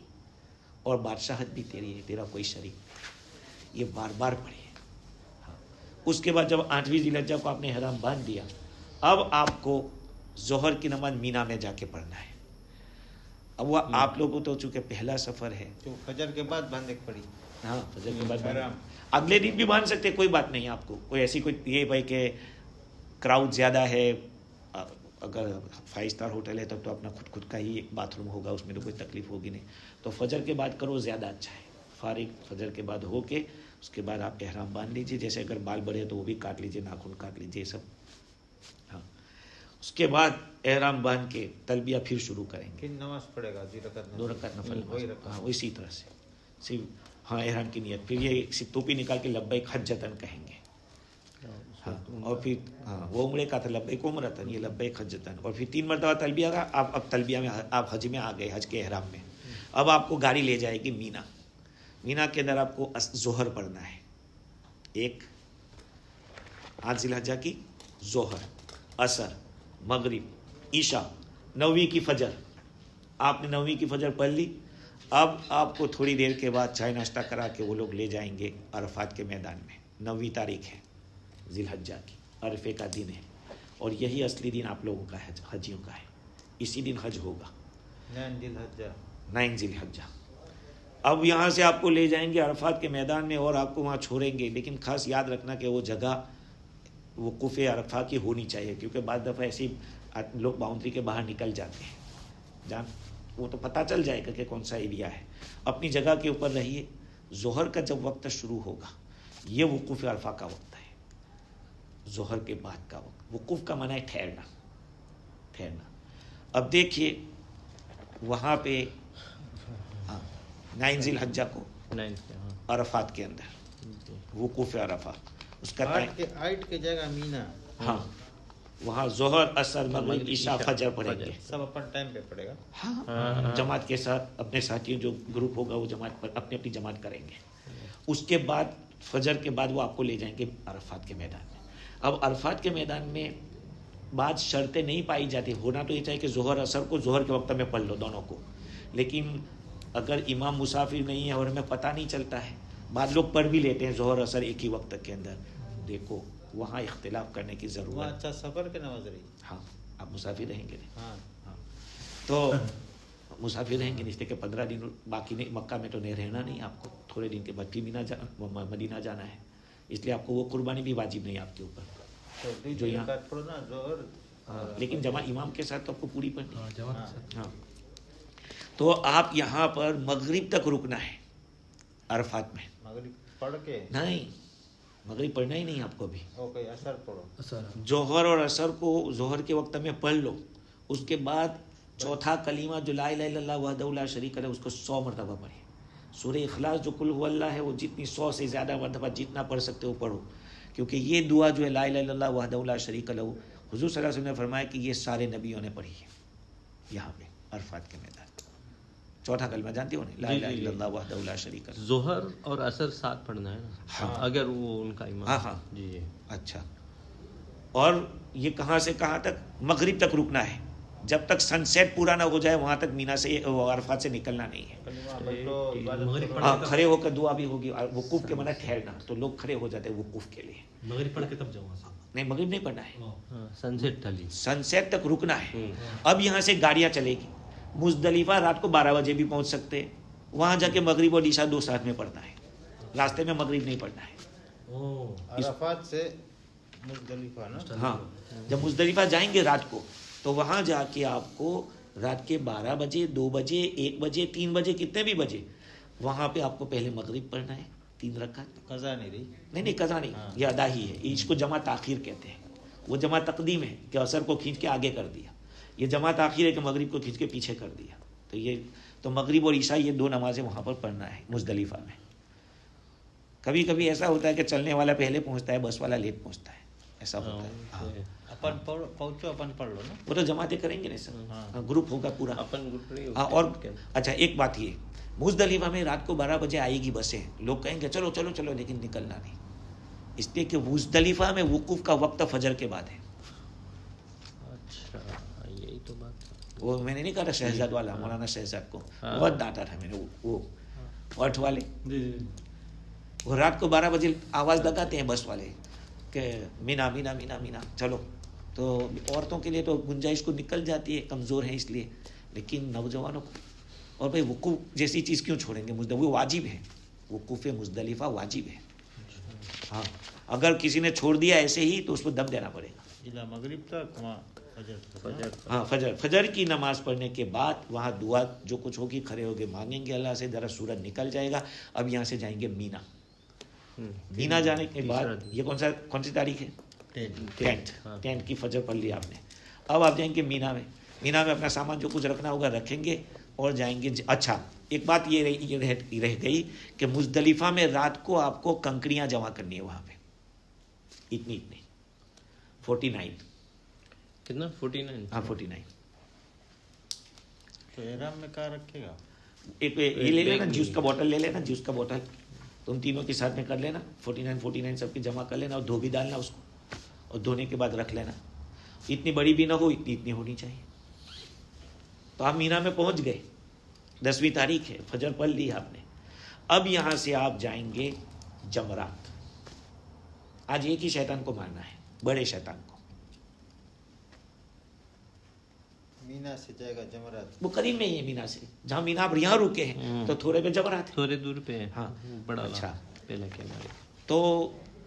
और बादशाहत भी तेरी है, तेरा कोई शरीक नहीं। ये बार बार पढ़िए। हाँ। उसके बाद जब 8वीं जिलहज्जा को आपने हराम बांध दिया, अब आपको जोहर की नमाज मीना में जाके पढ़ना है। अब वह आप लोगों तो चूंकि पहला सफ़र है तो फजर के बाद बांधे पड़ी। हाँ, फजर के बाद अगले दिन भी बांध सकते, कोई बात नहीं आपको। कोई ऐसी कोई ये भाई कि क्राउड ज़्यादा है, अगर 5 स्टार होटल है तब तो अपना खुद का ही एक बाथरूम होगा, उसमें तो कोई तकलीफ होगी नहीं। तो फजर के बाद करो, ज़्यादा अच्छा है। फारिग फजर के बाद हो के उसके बाद आप एहराम बांध लीजिए। जैसे अगर बाल बड़े तो वो भी काट लीजिए, नाखून काट लीजिए सब। हाँ, उसके बाद एहराम बांध के तलबिया फिर शुरू करेंगे। फिर नमाज पढ़ेगा 2 रकात नफल वही नमाज। हाँ, इसी तरह से सिर्फ हाँ एहराम की नियत, फिर ये सिर्फ टोपी निकाल के लब्बैक हज्जतन कहेंगे। हाँ, और फिर हाँ वो उम्रे का था लब्बैक उम्रतन, ये लब्बैक हज्जतन। और फिर 3 मरतबा तलबिया का। आप अब तलबिया में आप हज में आ गए, हज के एहराम में। अब आपको गाड़ी ले जाएगी मीना। मीना के अंदर आपको जोहर पढ़ना है। 8 जिलहज्जा की जोहर, असर, मगरिब, ईशा, 9वीं की फजर। आपने 9वीं की फजर पढ़ ली। अब आपको थोड़ी देर के बाद चाय नाश्ता करा के वो लोग ले जाएंगे अरफात के मैदान में। 9वीं तारीख है जिलहज्जा की, अरफे का दिन है। और यही असली दिन आप लोगों का है, हजियों का है। इसी दिन हज होगा, 9 जिलहज्जा। अब यहाँ से आपको ले जाएंगे अरफात के मैदान में और आपको वहाँ छोड़ेंगे। लेकिन खास याद रखना कि वो जगह वक़ूफ़ अरफा की होनी चाहिए, क्योंकि बाद दफ़ा ऐसी लोग बाउंड्री के बाहर निकल जाते हैं। जान वो तो पता चल जाएगा कि कौन सा एरिया है। अपनी जगह के ऊपर रहिए। जोहर का जब वक्त शुरू होगा, ये वक़ूफ़ अरफा का वक्त है। जोहर के बाद का वक्त, वक़ूफ़ का माना है ठहरना, ठहरना। अब देखिए वहाँ पे 9 जिलहज्जा को अरफात के अंदर वक़ूफ़ अरफा, उसका 8 के जगह मीना। हाँ, वहाँ जोहर, असर, मगरिब, ईशा, फजर पढ़ेंगे। सब अपन टाइम पे पढ़ेगा। हाँ, जमात के साथ अपने साथियों जो ग्रुप होगा वो जमात पर अपनी अपनी जमात करेंगे। उसके बाद फजर के बाद वो आपको ले जाएंगे अरफात के मैदान में। अब अरफात के मैदान में बाद शर्तें नहीं पाई जाती। होना तो ये चाहिए कि जोहर असर को जोहर के वक्त में पढ़ लो दोनों को। लेकिन अगर इमाम मुसाफिर नहीं है और हमें पता नहीं चलता है, बाद लोग पढ़ भी लेते हैं जोहर असर एक ही वक्त के अंदर। देखो वहाँ इख्तिलाफ करने की ज़रूरत। अच्छा, सफ़र के नमाज रही। हाँ, आप मुसाफिर रहेंगे नहीं। हाँ, हाँ, तो मुसाफिर रहेंगे इसलिए कि 15 दिन बाकी नहीं, मक्का में तो नहीं रहना नहीं आपको। थोड़े दिन के बाद फिर मदीना जाना है, इसलिए आपको वो कुर्बानी भी वाजिब नहीं आपके ऊपर। तो जो यहाँ ना जोहर, हाँ, लेकिन जमा इमाम के साथ तो आपको पूरी पढ़नी है। हाँ, तो आप यहाँ पर मगरिब तक रुकना है अरफात में। मगरिब पढ़ के नहीं, मगरिब पढ़ना ही नहीं आपको भी। ओके, असर पढ़ो। जोहर और असर को जोहर के वक्त में पढ़ लो। उसके बाद चौथा कलीमा जो ला इलाहा इल्लल्लाह वहदहु ला शरीक लहू, उसको 100 मरतबा पढ़े। सूरह इखलास जो कुल हुवल्लाह है वो जितनी 100 से ज़्यादा मरतबा जितना पढ़ सकते हो पढ़ो। क्योंकि ये दुआ जो है ला इलाहा इल्लल्लाह वहदहु ला शरीक लहू, हुज़ूर सल्लल्लाहु अलैहि वसल्लम ने फरमाया कि ये सारे नबियों ने पढ़ी है यहाँ पे अरफात के मैदान। चौथा कलमा जानते हो ना, ला इलाहा इल्लल्लाह वहदहु ला शरीक लहू। जोहर और असर साथ पढ़ना है ना। हाँ, अगर वो उनका इमाम। हाँ हाँ जी। अच्छा, और ये कहाँ से कहाँ तक? मगरिब तक रुकना है। जब तक सनसेट पूरा ना हो जाए वहाँ तक मीना से अरफात से निकलना नहीं है। हाँ, खड़े होकर दुआ भी होगी। वकूफ़ के मना ठहरना, तो लोग खड़े हो जाते हैं वकूफ़ के लिए। मगरिब पढ़ के तब जाऊँ। नहीं, मगरिब नहीं पढ़ना है, सनसेट ढली, सनसेट तक रुकना है। अब यहाँ से गाड़ियाँ चलेगी। मुज़दलिफ़ा रात को 12 बजे भी पहुँच सकते हैं। वहाँ जाके मगरिब और ईशा 2 साथ में पढ़ना है। रास्ते में मगरिब नहीं पढ़ना है। अरफात से मुज़दलिफ़ा ना। हाँ, जब मुज़दलिफ़ा जाएंगे रात को, तो वहाँ जाके आपको रात के 12 बजे, 2 बजे, 1 बजे, 3 बजे, कितने भी बजे, वहाँ पे आपको पहले मगरिब पढ़ना है 3 रकात। कज़ा नहीं रही। नहीं, कज़ा नहीं, ये अदा ही है। इसको जमा ताखीर कहते हैं। वो जमा तकदीम है कि असर को खींच के आगे कर दिया। ये जमा ताखीर है कि मगरिब को खींच के पीछे कर दिया। तो ये तो मगरिब और ईशा ये 2 नमाजें वहाँ पर पढ़ना है मुज़दलिफ़ा में। कभी कभी ऐसा होता है कि चलने वाला पहले पहुँचता है, बस वाला लेट पहुँचता है। ऐसा होता है। हाँ, अपन पहुंचो, अपन पढ़ लो ना। वो तो जमाते करेंगे नहीं सर। हाँ। हाँ, ग्रुप होगा पूरा। अपन ग्रुप नहीं हाँ, होते और हैं। अच्छा एक बात ये, मुजदलिफा में रात को 12 बजे आएगी बसें, लोग कहेंगे चलो चलो चलो, लेकिन निकलना नहीं, इसलिए कि मुजदलिफा में वुकूफ का वक्त फजर के बाद है। अच्छा, यही तो बात है। वो मैंने नहीं कहा था शहजाद वाला, मौलाना शहजाद को हाँ। बहुत डांटा था मैंने, वो ऑठ वाले, वो रात को 12 बजे आवाज़ लगाते हैं बस वाले कि मीना मीना मीना मीना चलो, तो औरतों के लिए तो गुंजाइश को निकल जाती है, कमज़ोर है इसलिए, लेकिन नौजवानों को, और भाई वुकूफ जैसी चीज़ क्यों छोड़ेंगे, वो वाजिब है, वुकूफ़ मुजदलिफा वाजिब है। हाँ, अगर किसी ने छोड़ दिया ऐसे ही तो उसको दम देना पड़ेगा। इला मगरिब तक वहाँ फजर तक ना? हाँ, फजर की नमाज पढ़ने के बाद वहाँ दुआ जो कुछ होगी, खड़े होके मांगेंगे अल्लाह से, जरा सूरज निकल जाएगा। अब यहाँ से जाएंगे मीना। मीना जाने के बाद ये कौन सी तारीख है? 10th की फजर पढ़ ली आपने। अब आप जाएंगे मीना में। मीना में अपना सामान जो कुछ रखना होगा रखेंगे और जाएंगे। अच्छा, एक बात ये रह गई कि मुजदलिफा में रात को आपको कंकड़ियाँ जमा करनी है वहाँ पे, इतनी 49। कितना? 49? हाँ, 49। तो एहराम में कहाँ रखेगा? एक ये ले लेना, जूस का बोतल ले लेना, जूस का बोतल तुम तीनों के साथ में कर लेना, 49 सबकी जमा कर लेना और धो भी डालना उसको, और धोने के बाद रख लेना। इतनी बड़ी भी ना हो, इतनी होनी चाहिए। तो आप मीना में पहुंच गए, 10वीं तारीख है, फजर पढ़ ली आपने। अब यहाँ से आप जाएंगे जमरात। आज एक ही शैतान को मारना है, बड़े शैतान को। मीना से जाएगा जमरात? वो करीब में ही है मीना से, जहाँ मीना आप यहाँ रुके हैं तो थोड़े पे जमरात है, थोड़े दूर पे है। हाँ, बड़ा अच्छा। पहले के बारे। तो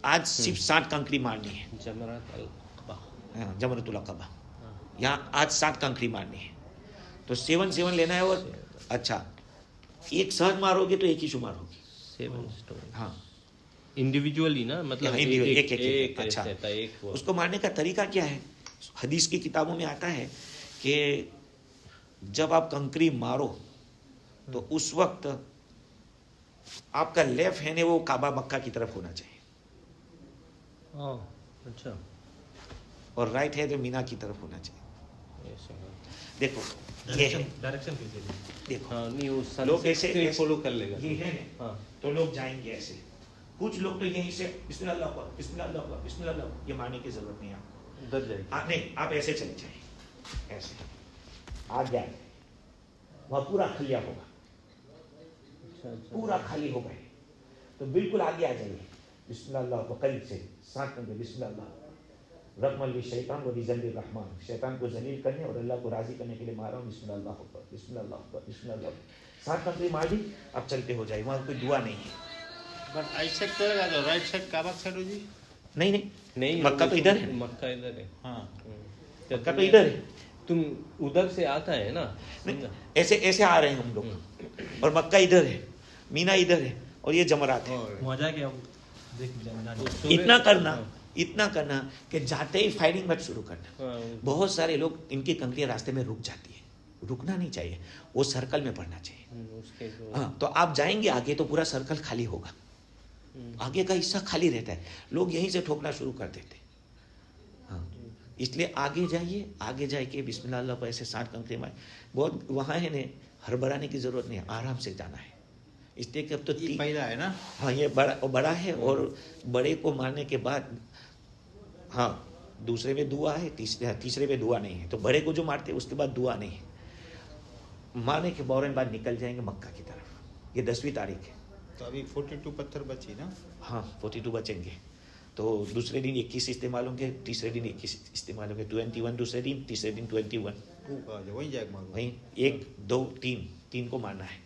आज सिर्फ 60 कंकड़ी मारनी है। जमरात अल-अक़बा। हाँ, जमरतुल अक़बा, यहाँ आज 7 कंकड़ी मारनी है। तो 7 लेना है। और अच्छा, एक सहज मारोगे तो एक ही शुमार होगी। 7 स्टोन। हाँ, इंडिविजुअली ना, मतलब हाँ, एक। ऐसे अच्छा, रहता है, एक वो। उसको मारने का तरीका क्या है? हदीस की किताबों में आता है कि जब आप कंकड़ी मारो तो उस वक्त आपका लेफ्ट हैंड है वो काबा मक्का की तरफ होना चाहिए, अच्छा, और राइट हैंड मीना की तरफ होना चाहिए। ऐसे है। देखो ये है, डायरेक्शन कैसे? देखो हाँ, नहीं वो लोग ऐसे फॉलो कर लेगा। ये है हाँ। तो लोग जाएंगे ऐसे। कुछ लोग तो यहीं से बिस्मिल्लाह अल्लाह बिस्मिल्लाह अल्लाह बिस्मिल्लाह अल्लाह, ये मारने की जरूरत नहीं है आपको। उधर जाएगी। नहीं, आप ऐसे चले जाए, ऐसे आगे जाए, वहाँ पूरा खलिया होगा, पूरा खाली हो गए तो बिल्कुल आगे आ जाइए। बिस्मिल्लाह अल्लाह करीब से 7 में बिस्मिल्लाह अल्लाह रकमल शैतान व रिजल्ल रहमान, शैतान को जलील करने और अल्लाह को राजी करने के लिए मारा हूँ। बिस्मिल्लाह अल्लाह अकबर, बिस्मिल्लाह अल्लाह अकबर, बिस्मिल्लाह अल्लाह। 7 कंकड़ी मार दी, अब चलते हो जाए, वहाँ कोई दुआ नहीं है। बट राइट साइड करेगा तो राइट साइड काबा साइड हो जी? नहीं नहीं, नहीं, मक्का तो इधर है, मक्का इधर है। हाँ, मक्का तो इधर है। तुम उधर से आता है ना, नहीं, ऐसे ऐसे आ रहे हैं हम लोग, और मक्का इधर है, मीना इधर है, और ये जमरात है। वहाँ जाके अब देख इतना करना कि जाते ही फायरिंग मत शुरू करना। बहुत सारे लोग, इनकी कंकड़ियाँ रास्ते में रुक जाती है, रुकना नहीं चाहिए, वो सर्कल में पड़ना चाहिए। हाँ, तो आप जाएंगे आगे तो पूरा सर्कल खाली होगा, आगे का हिस्सा खाली रहता है, लोग यहीं से ठोकना शुरू कर देते। हाँ, इसलिए आगे जाइए, आगे जाके बिस्मिल्लाह अल्लाह पर ऐसे 7 कंकड़ी मारे। बहुत वहाँ है ने हड़बड़ाने की जरूरत नहीं है, आराम से जाना है। इसलिए कि अब तो पहला है ना? हाँ, ये बड़ा है, और बड़े को मारने के बाद हाँ दूसरे में दुआ है, तीसरे में दुआ नहीं है। तो बड़े को जो मारते हैं उसके बाद दुआ नहीं है। मारने के फौरन बाद निकल जाएंगे मक्का की तरफ। ये 10वीं तारीख है। तो अभी 42 पत्थर बची ना? हाँ, 42 बचेंगे। तो दूसरे दिन 21 इस्तेमाल होंगे, तीसरे दिन 21 इस्तेमाल होंगे, 21 दूसरे दिन, तीसरे दिन 21। वहीं जाएगा, वहीं 1 2 3 को मारना है।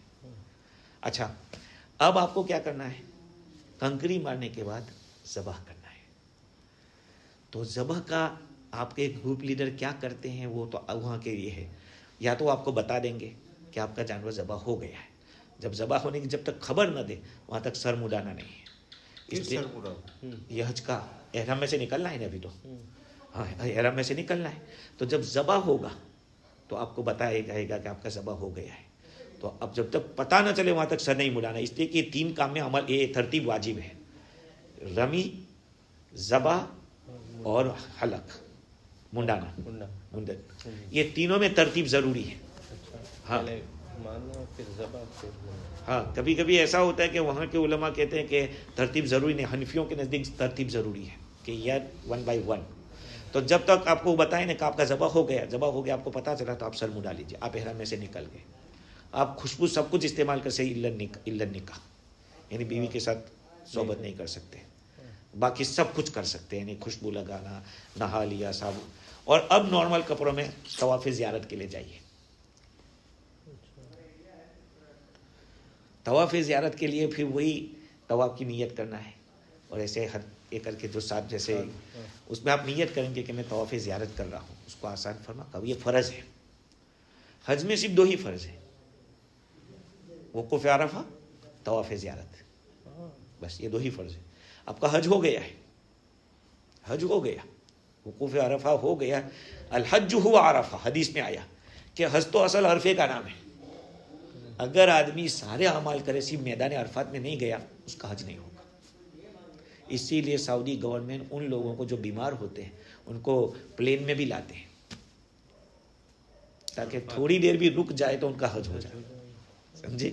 अच्छा, अब आपको क्या करना है? कंकड़ी मारने के बाद ज़बह करना है। तो ज़बह का आपके ग्रुप लीडर क्या करते हैं वो तो वहाँ के ये है, या तो आपको बता देंगे कि आपका जानवर ज़बह हो गया है। जब ज़बह होने की जब तक खबर न दे वहाँ तक सर मुड़ाना नहीं है। इसलिए यह हज का एहराम में से निकलना है ना अभी तो। हाँ, एहराम में से निकलना है। तो जब ज़बह होगा तो आपको बताया जाएगा कि आपका ज़बह हो गया है। तो अब जब तक पता न चले वहाँ तक सर नहीं मुड़ाना। इसलिए कि 3 काम में अमल ये तरतीब वाजिब है, रमी, ज़बह और हलक, मुंडाना, मुंडा। मुंडन, ये तीनों में तरतीब जरूरी है। अच्छा, हाँ। पहले मानना फिर ज़बा फिर मुंडा। हाँ, कभी कभी ऐसा होता है कि वहाँ के उलमा कहते हैं कि तरतीब ज़रूरी नहीं, हनफियों के नज़दीक तरतीब ज़रूरी है कि यह 1 by 1। तो जब तक आपको बताए ना कि आपका ज़बा हो गया, आपको पता चला तो आप सर मुड़ा लीजिए, आप एहराम में से निकल गए। आप खुशबू सब कुछ इस्तेमाल कर सकते, इल्लन निकाह, यानी बीवी के साथ सोबत नहीं कर सकते, बाकी सब कुछ कर सकते हैं, यानी खुशबू लगाना, नहा लिया साबुन। और अब नॉर्मल कपड़ों में तवाफ़ ज़ियारत के लिए जाइए। तवाफ़ ज़ियारत के लिए फिर वही तवाफ़ की नीयत करना है, और ऐसे हर एक करके जो साथ जैसे उसमें आप नीयत करेंगे कि मैं तवाफ़ ज़ियारत कर रहा हूँ, उसको आसान फरमा। कब ये फ़र्ज़ है, हज में सिर्फ 2 ही फ़र्ज़ है, वक़ूफ़ अरफ़ा, तवाफ़ ज़ियारत, बस ये 2 ही फ़र्ज़ है। आपका हज हो गया है, हज हो गया, वक़ूफ़ अरफ़ा हो गया। अल हज हुआ अरफ़ा, हदीस में आया कि हज तो असल अरफ़े का नाम है। अगर आदमी सारे अमाल करे सिर्फ मैदान अरफात में नहीं गया, उसका हज नहीं होगा। इसीलिए सऊदी गवर्नमेंट उन लोगों को जो बीमार होते हैं उनको प्लेन में भी लाते हैं, ताकि थोड़ी देर भी रुक जाए तो उनका हज हो जाए, समझे।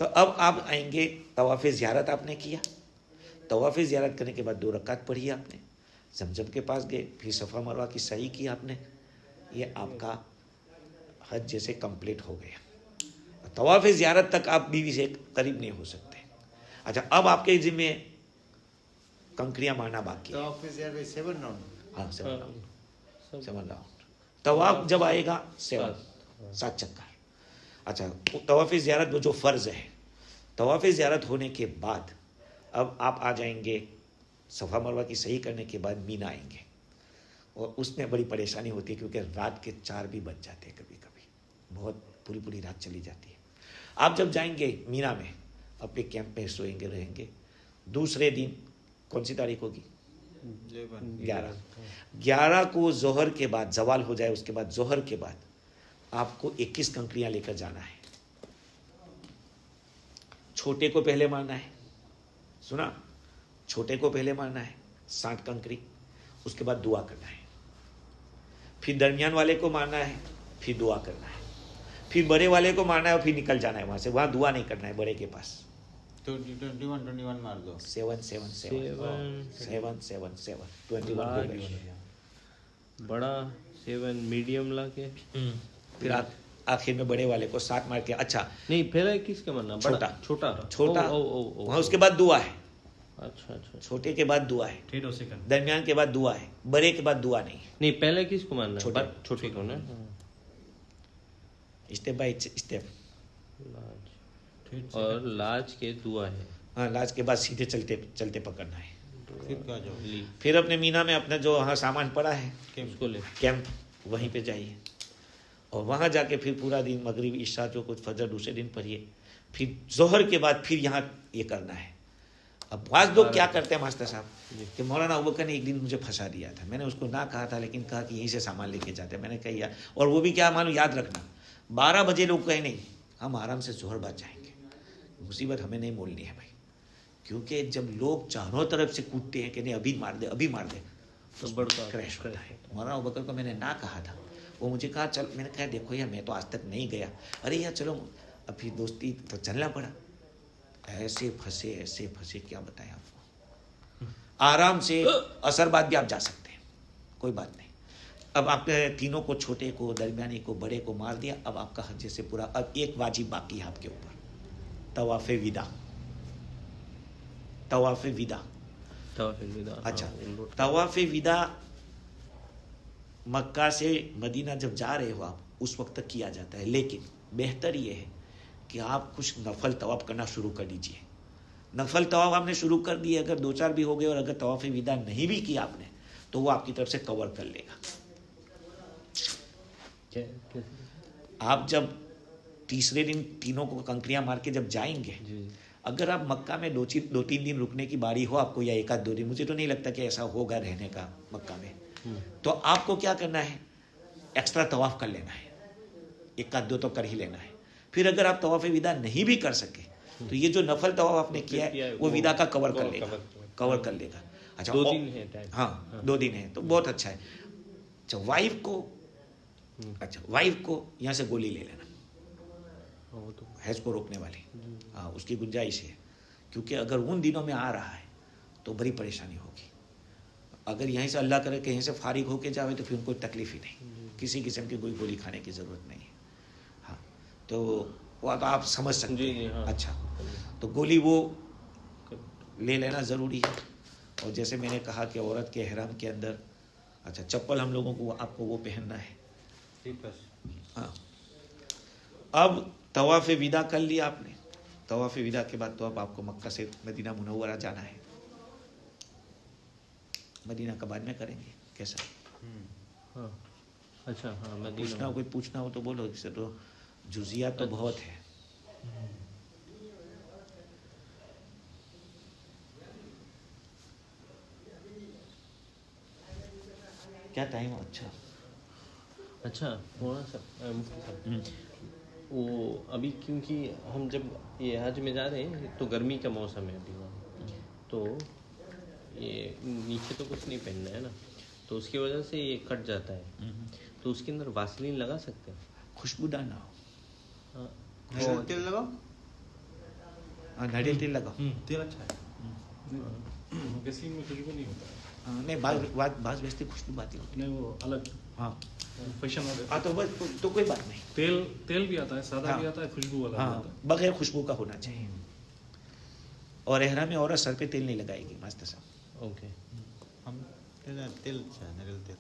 तो अब आप आएंगे, तवाफ़ ज़ियारत आपने किया, तवाफ़ ज़ियारत करने के बाद 2 रकात पढ़ी आपने, जमजम के पास गए, फिर सफ़ा मरवा की सही की आपने, ये आपका हज जैसे कंप्लीट हो गया। तवाफ़ ज़ियारत तक आप बीवी से करीब नहीं हो सकते। अच्छा, अब आपके ज़िम्मे कंकरियां मारना बाकी है। तवाफ़ ज़ियारत 7 राउंड। हाँ, 7 राउंड। तवाफ़ जब आएगा 7 चक्कर। अच्छा, तवाफ़ ज़ियारत वो जो फ़र्ज़ है, तवाफ़ ज़ियारत होने के बाद अब आप आ जाएंगे, सफ़ा मरवा की सही करने के बाद मीना आएंगे, और उसमें बड़ी परेशानी होती है क्योंकि रात के 4 भी बज जाते हैं, कभी कभी बहुत पूरी रात चली जाती है। आप जब जाएंगे मीना में, अपने कैंप में सोएंगे, रहेंगे। दूसरे दिन कौन सी तारीख होगी? 11 को जोहर के बाद जवाल हो जाए, उसके बाद जोहर के बाद आपको 21 कंकरियां लेकर जाना है। छोटे को पहले मारना है, सुना, छोटे को पहले मारना है 60 कंकरी, उसके बाद दुआ करना है। फिर दरमियान वाले को मारना है, फिर दुआ करना है। फिर बड़े वाले को मारना है और फिर निकल जाना है वहां से, वहां दुआ नहीं करना है बड़े के पास। 21 मार दो। 7 7 7 7 7 7 21 हो गए। बड़ा 7, मीडियम ला के फिर आखिर में बड़े वाले को 7 मार के। अच्छा नहीं, पहले किसके मारना? छोटा वहाँ उसके बाद दुआ है। अच्छा, छोटे के बाद दुआ है, दरमियान के बाद दुआ है, बड़े के बाद दुआ नहीं। पहले किसको मारना? छोटे को ना, स्टेप बाय स्टेप। और लाज के दुआ है। हाँ, लाज के बाद सीधे चलते पकड़ना है। फिर फिर अपने मीना में अपना जो वहाँ सामान पड़ा है कैंप, वहीं पे जाइए, और वहाँ जाके फिर पूरा दिन मगरिब इशा जो कुछ फजर दूसरे दिन पढ़िए। फिर जोहर के बाद फिर यहाँ ये करना है। अब बाज़ लोग क्या करते हैं मास्टर साहब, कि मौलाना अबू बकर ने एक दिन मुझे फंसा दिया था, मैंने उसको ना कहा था, लेकिन कहा कि यहीं से सामान लेके जाते हैं। मैंने कहा यार, और वो भी क्या मालूम, याद रखना 12 बजे लोग कहे नहीं, हम आराम से जोहर बाद जाएंगे। मुसीबत हमें नहीं मोलनी है भाई, क्योंकि जब लोग चारों तरफ से कूदते हैं कि नहीं अभी मार दे, तो बड़ा क्रैश होता है। मौलाना अबू बकर को मैंने ना कहा था, वो मुझे कहा चल, मैंने कहा देखो यार, मैं तो आज तक नहीं गया। अरे यार चलो, अभी दोस्ती तो चलना पड़ा। ऐसे फंसे क्या बताएं आपको। आराम से असर बाद भी आप जा सकते हैं, कोई बात नहीं। अब आपने तीनों को, छोटे को, दरमियानी को, बड़े को मार दिया। अब आपका हज से पूरा। अब एक वाजिब बाकी है आपके ऊपर, तवाफ़े विदा। अच्छा, तवाफ़े विदा मक्का से मदीना जब जा रहे हो आप, उस वक्त तक किया जाता है, लेकिन बेहतर ये है कि आप कुछ नफल तवाफ़ करना शुरू कर दीजिए। नफल तवाफ़ आपने शुरू कर दिए, अगर 2-4 भी हो गए, और अगर तवाफ़ विदा नहीं भी किया आपने, तो वो आपकी तरफ से कवर कर लेगा। आप जब तीसरे दिन तीनों को कंकरियां मार के जब जाएंगे, अगर आप मक्का में 2-3 दिन रुकने की बारी हो आपको, या 1-2 दिन, मुझे तो नहीं लगता कि ऐसा होगा रहने का मक्का में, तो आपको क्या करना है, एक्स्ट्रा तवाफ़ कर लेना है, 1-2 तो कर ही लेना है। फिर अगर आप तवाफ़ विदा नहीं भी कर सके, तो ये जो नफल तवाफ़ आपने किया है वो विदा का कवर कर लेगा। अच्छा 2 दिन है टाइम। हाँ 2 दिन है तो बहुत अच्छा है। अच्छा वाइफ को यहाँ से गोली ले लेना, वो तो हैज को रोकने वाली, हाँ उसकी गुंजाइश है, क्योंकि अगर उन दिनों में आ रहा है तो बड़ी परेशानी होगी। अगर यहीं से अल्लाह करे कहीं से फारिग होके जावे तो फिर उनको तकलीफ ही नहीं, किसी किस्म की कोई गोली खाने की ज़रूरत नहीं है। हाँ तो वो तो आप समझ सकते हैं। हाँ। अच्छा तो गोली वो ले लेना ज़रूरी है। और जैसे मैंने कहा कि औरत के एहराम के अंदर अच्छा चप्पल हम लोगों को आपको वो पहनना है। हाँ अब तवाफ़ विदा कर लिया आपने, तवाफ़ विदा के बाद तो अब आपको मक्का से मदीना मुनव्वरा जाना है। मदीना का बाद में करेंगे कैसा? हाँ अच्छा हाँ पूछना कोई पूछना हो तो बोलो, इससे तो जुजिया तो बहुत है। क्या टाइम? अच्छा थोड़ा सा मुफ्ती साहब, वो अभी क्योंकि हम जब ये हज में जा रहे हैं तो गर्मी का मौसम है अभी वहाँ, तो ये नीचे तो कुछ नहीं पहनना है ना, तो उसकी वजह से ये कट जाता है, तो उसके अंदर वासलीन लगा सकते हैं? खुशबूदार ना हो। हाँ नारियल तेल लगाओ। हाँ नारियल तेल लगाओ। तेल अच्छा है, वैसलीन में खुशबू नहीं होता है। नहीं बाज बेचती खुशबू आती होती नहीं वो अलग, हाँ फैशन वाले। हाँ तो बस तो कोई बात नहीं। तेल भी आता है, सादा हाँ, भी आता है, खुशबू वाला भी हाँ आता है। बगैर खुशबू का होना चाहिए। और एहराम में औरत सर पे तेल नहीं लगाएगी मास्टर साहब। ओके। हम तेल अच्छा है, नारियल तेल।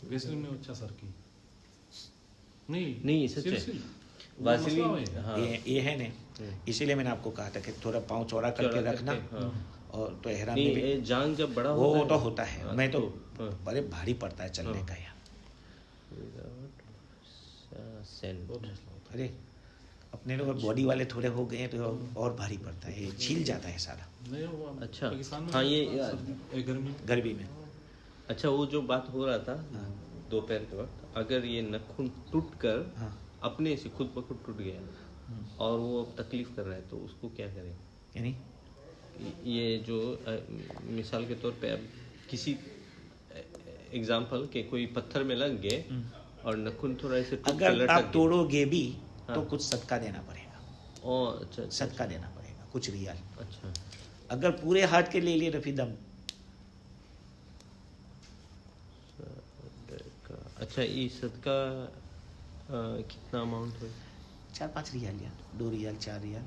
वैसलीन में अच्छा सर की नहीं सच है वासलीन। हाँ ये है ना, इसीलिए मैंने आपको कहा था कि थोड़ा पाँव चौड़ा करके रखना। और तो एहराम में भी जांग जब बड़ा वो होता है तो होता है, हाँ, मैं तो हाँ। बड़े भारी पड़ता है चलने का यार। अरे अपने लोग बॉडी वाले थोड़े हो गए तो और भारी पड़ता है, ये छील जाता है सारा। नहीं वो अच्छा पाकिस्तान में हाँ ये गर्मी में। अच्छा वो जो बात हो रहा था दोपहर के वक्त, अगर ये नखून टूट कर हाँ। अपने से खुद ब खुद टूट गया और वो अब तकलीफ कर रहा है तो उसको क्या करें? यानी ये जो मिसाल के तौर पे अब किसी एग्जाम्पल के कोई पत्थर में लग गए और नखून थोड़ा ऐसे टूट के अगर लटक आप गए। तोड़ोगे भी हाँ। तो कुछ सदका देना पड़ेगा। ओ अच्छा सदका देना पड़ेगा कुछ रियाल। अच्छा अगर पूरे हाथ के ले लिए तो फिर दम। अच्छा ये सदका कितना अमाउंट हो? 4-5 रियाल या 2 रियाल 4 रियाल।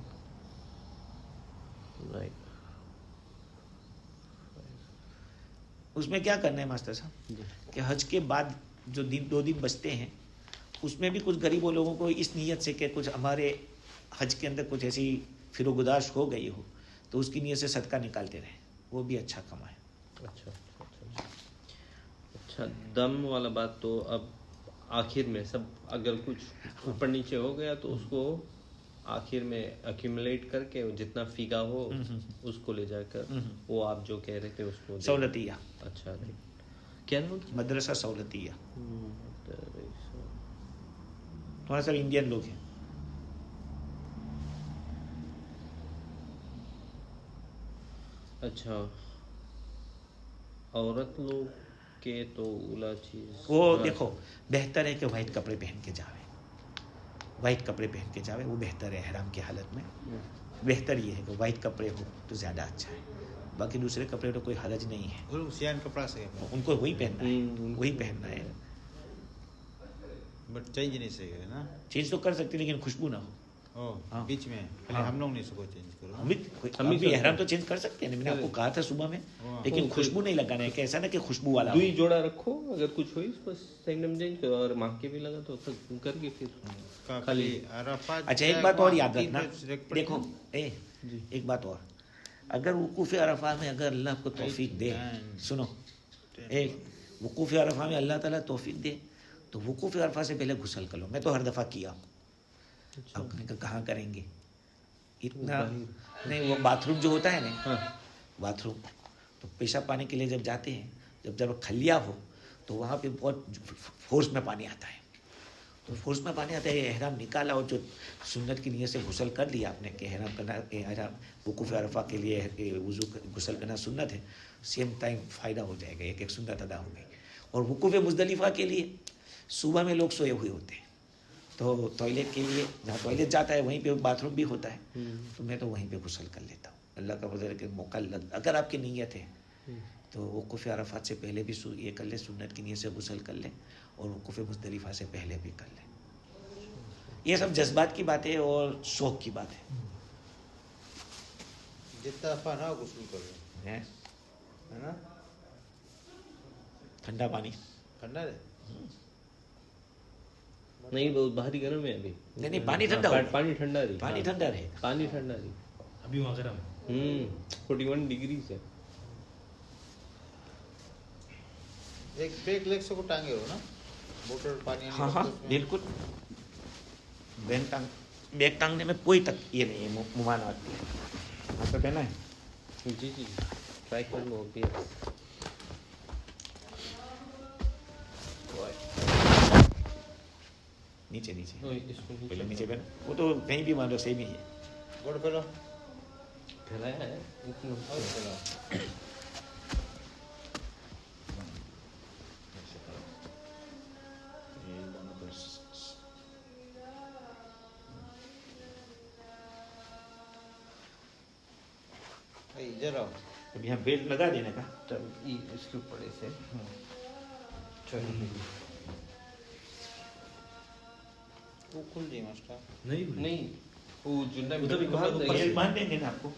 राइट। उसमें क्या करना है मास्टर साहब कि हज के बाद जो 2 दिन बचते हैं उसमें भी कुछ गरीबों लोगों को इस नीयत से कि कुछ हमारे हज के अंदर कुछ ऐसी फिरोगुदाश हो गई हो तो उसकी नीयत से सदका निकालते रहे, वो भी अच्छा कमाए। अच्छा दम वाला बात तो अब आखिर में सब अगर कुछ ऊपर नीचे हो गया तो उसको आखिर में एक्यूमुलेट करके जितना फीका हो उसको ले जाकर वो आप जो कह रहे थे उसको सहूलतिया। अच्छा क्या नाम? मदरसा सहूलतिया। थोड़ा सा इंडियन लोग हैं। अच्छा औरत लोग के तो उला चीज वो देखो बेहतर है कि वाइट कपड़े पहन के जावे, वाइट कपड़े पहन के जावे वो बेहतर है। एहराम की हालत में बेहतर ये है कि वाइट कपड़े हो तो ज़्यादा अच्छा है, बाकी दूसरे कपड़े तो कोई हरज नहीं है। सियान कपड़ा से उनको वही पहनना है, वही पहनना है। बट चेंज नहीं सही है ना, चेंज तो कर सकते लेकिन खुशबू ना हो। हाँ। बीच में पहले हम लोग नहीं सको चेंज करो। हम भी एहराम तो चेंज कर सकते हैं, मैंने आपको कहा था सुबह में, लेकिन खुशबू नहीं लगाना है। कैसा ना कि खुशबू वाला दुई जोड़ा रखो, अगर कुछ हो बस सेंडम चेंज करो और मांग के भी लगा तो करके फिर खाली अराफात। अच्छा एक बात और याद रखना, देखो एक बात और, अगर वकूफ़ अरफा में अगर अल्लाह को तौफीक दे, सुनो एक वकूफ़ अरफा में अल्लाह ताला तौफीक दे तो वकूफ़ अरफा से पहले गुस्ल कर लो। मैं तो हर दफ़ा किया। अब कहाँ करेंगे इतना नहीं। वो बाथरूम जो होता है ना, बाथरूम तो पेशाब पानी के लिए जब जाते हैं, जब खलिया हो तो वहाँ पे बहुत फोर्स में पानी आता है, तो फोर्स में पानी आता है, एहराम निकाला और जो सुन्नत की नीयत से गुसल कर लिया आपने कि एहराम करना, एहराम वुकूफ़ अरफा के लिए वुज़ू गुसल करना सुन्नत है, सेम टाइम फ़ायदा हो जाएगा, एक सुन्नत अदा हो गई। और वुकूफ़ मुज़दलिफ़ा के लिए सुबह में लोग सोए हुए होते हैं, तो टॉयलेट के लिए जहाँ टॉयलेट जाता है वहीं पे बाथरूम भी होता है, तो मैं तो वहीं पे गुसल कर लेता हूँ। अल्लाह का फजल के मौका अगर आपकी नीयत है तो वुकूफ़ अरफात से पहले भी ये कर ले, सुन्नत की नीयत से गुसल कर ले, और वुकूफ़ मुज़दलिफ़ा से पहले भी कर ले। ये सब जज्बात की बात है और शौक की बात है। जितना दफा ना गुस्ल करो, है ना? ठंडा पानी ठंडा है? नहीं, बहुत बाहरी गर्म है अभी। नहीं, पानी ठंडा होगा। पानी ठंडा रही, पानी ठंडा रहेगा, पानी ठंडा रही। अभी वहाँ गर्म है। 41 डिग्री से। एक फेक लेग से को टांगे हो ना, बोतल पानी। हाँ हाँ बिल्कुल। बैग टांगने में कोई तक ये नहीं है, मुमानात नहीं है। आपको पहना है? जी जी, ट्राई कर लो अभी। नीचे नीचे इसको पहले नीचे पहना, वो तो कहीं भी मान लो सेम ही है। गोड़ फैलो फैलाया है इतना। और फैलाओ। इधर आओ। अब यहाँ बेल्ट लगा देने का। इसके ऊपर ऐसे वो खुल जाए मास्टर। नहीं नहीं, वो जुंडा उधर भी कपड़ा तो बेल्ट बांध देंगे ना आपको।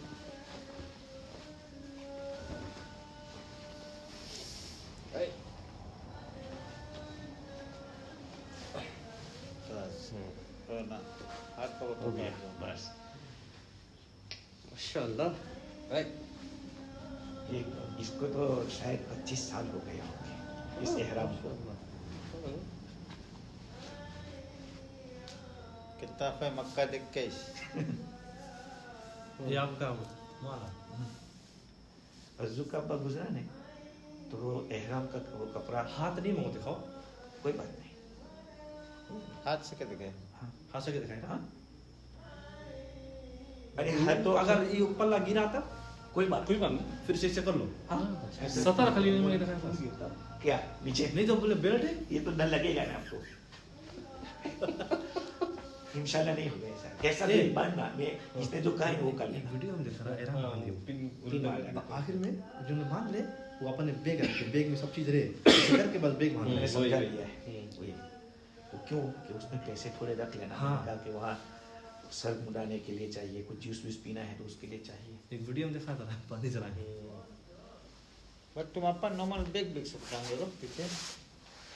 बस ना हाथ पकड़ो हो गया बस। माशाल्लाह। ये इसको तो शायद 25 साल हो गए होंगे इस एहराम को। कितना फे मक्का देख के ये आपका माला अज़ू का अब्बा गुजरा नहीं तो वो एहराम का वो कपड़ा हाथ नहीं मोह दिखाओ, कोई बात नहीं। हाथ से क्या दिखाए? हाथ से दिखाए ना। हाँ अरे हाथ तो अगर ये पल्ला गिरा था कोई बात कोई बात नहीं, फिर से कर लो। हाँ 17 खाली नहीं दिखाया। क्या नीचे नहीं तो बोले बेल्ट है। ये तो डर लगेगा ना आपको। इंशाल्लाह नहीं होगा ऐसा। कैसा ए, भी बांधना मैं इसने जो कहा है वो कर लेना। वीडियो में दिख रहा है एहराम बांध दियो। तीन बार लेना। आखिर में जो लोग बांध ले वो अपने बैग रखे, बैग में सब चीज रहे, ऐसे करके बस बैग बांध मैंने ले। समझा लिया है वही। तो क्यों कि उसमें पैसे थोड़े रख लेना। हाँ। कहा कि वहाँ सर मुड़ाने के लिए चाहिए, कुछ जूस वूस पीना है तो उसके लिए चाहिए। एक वीडियो में दिखा था पानी चला के। बट तुम अपन नॉर्मल बैग देख सकते हो पीछे।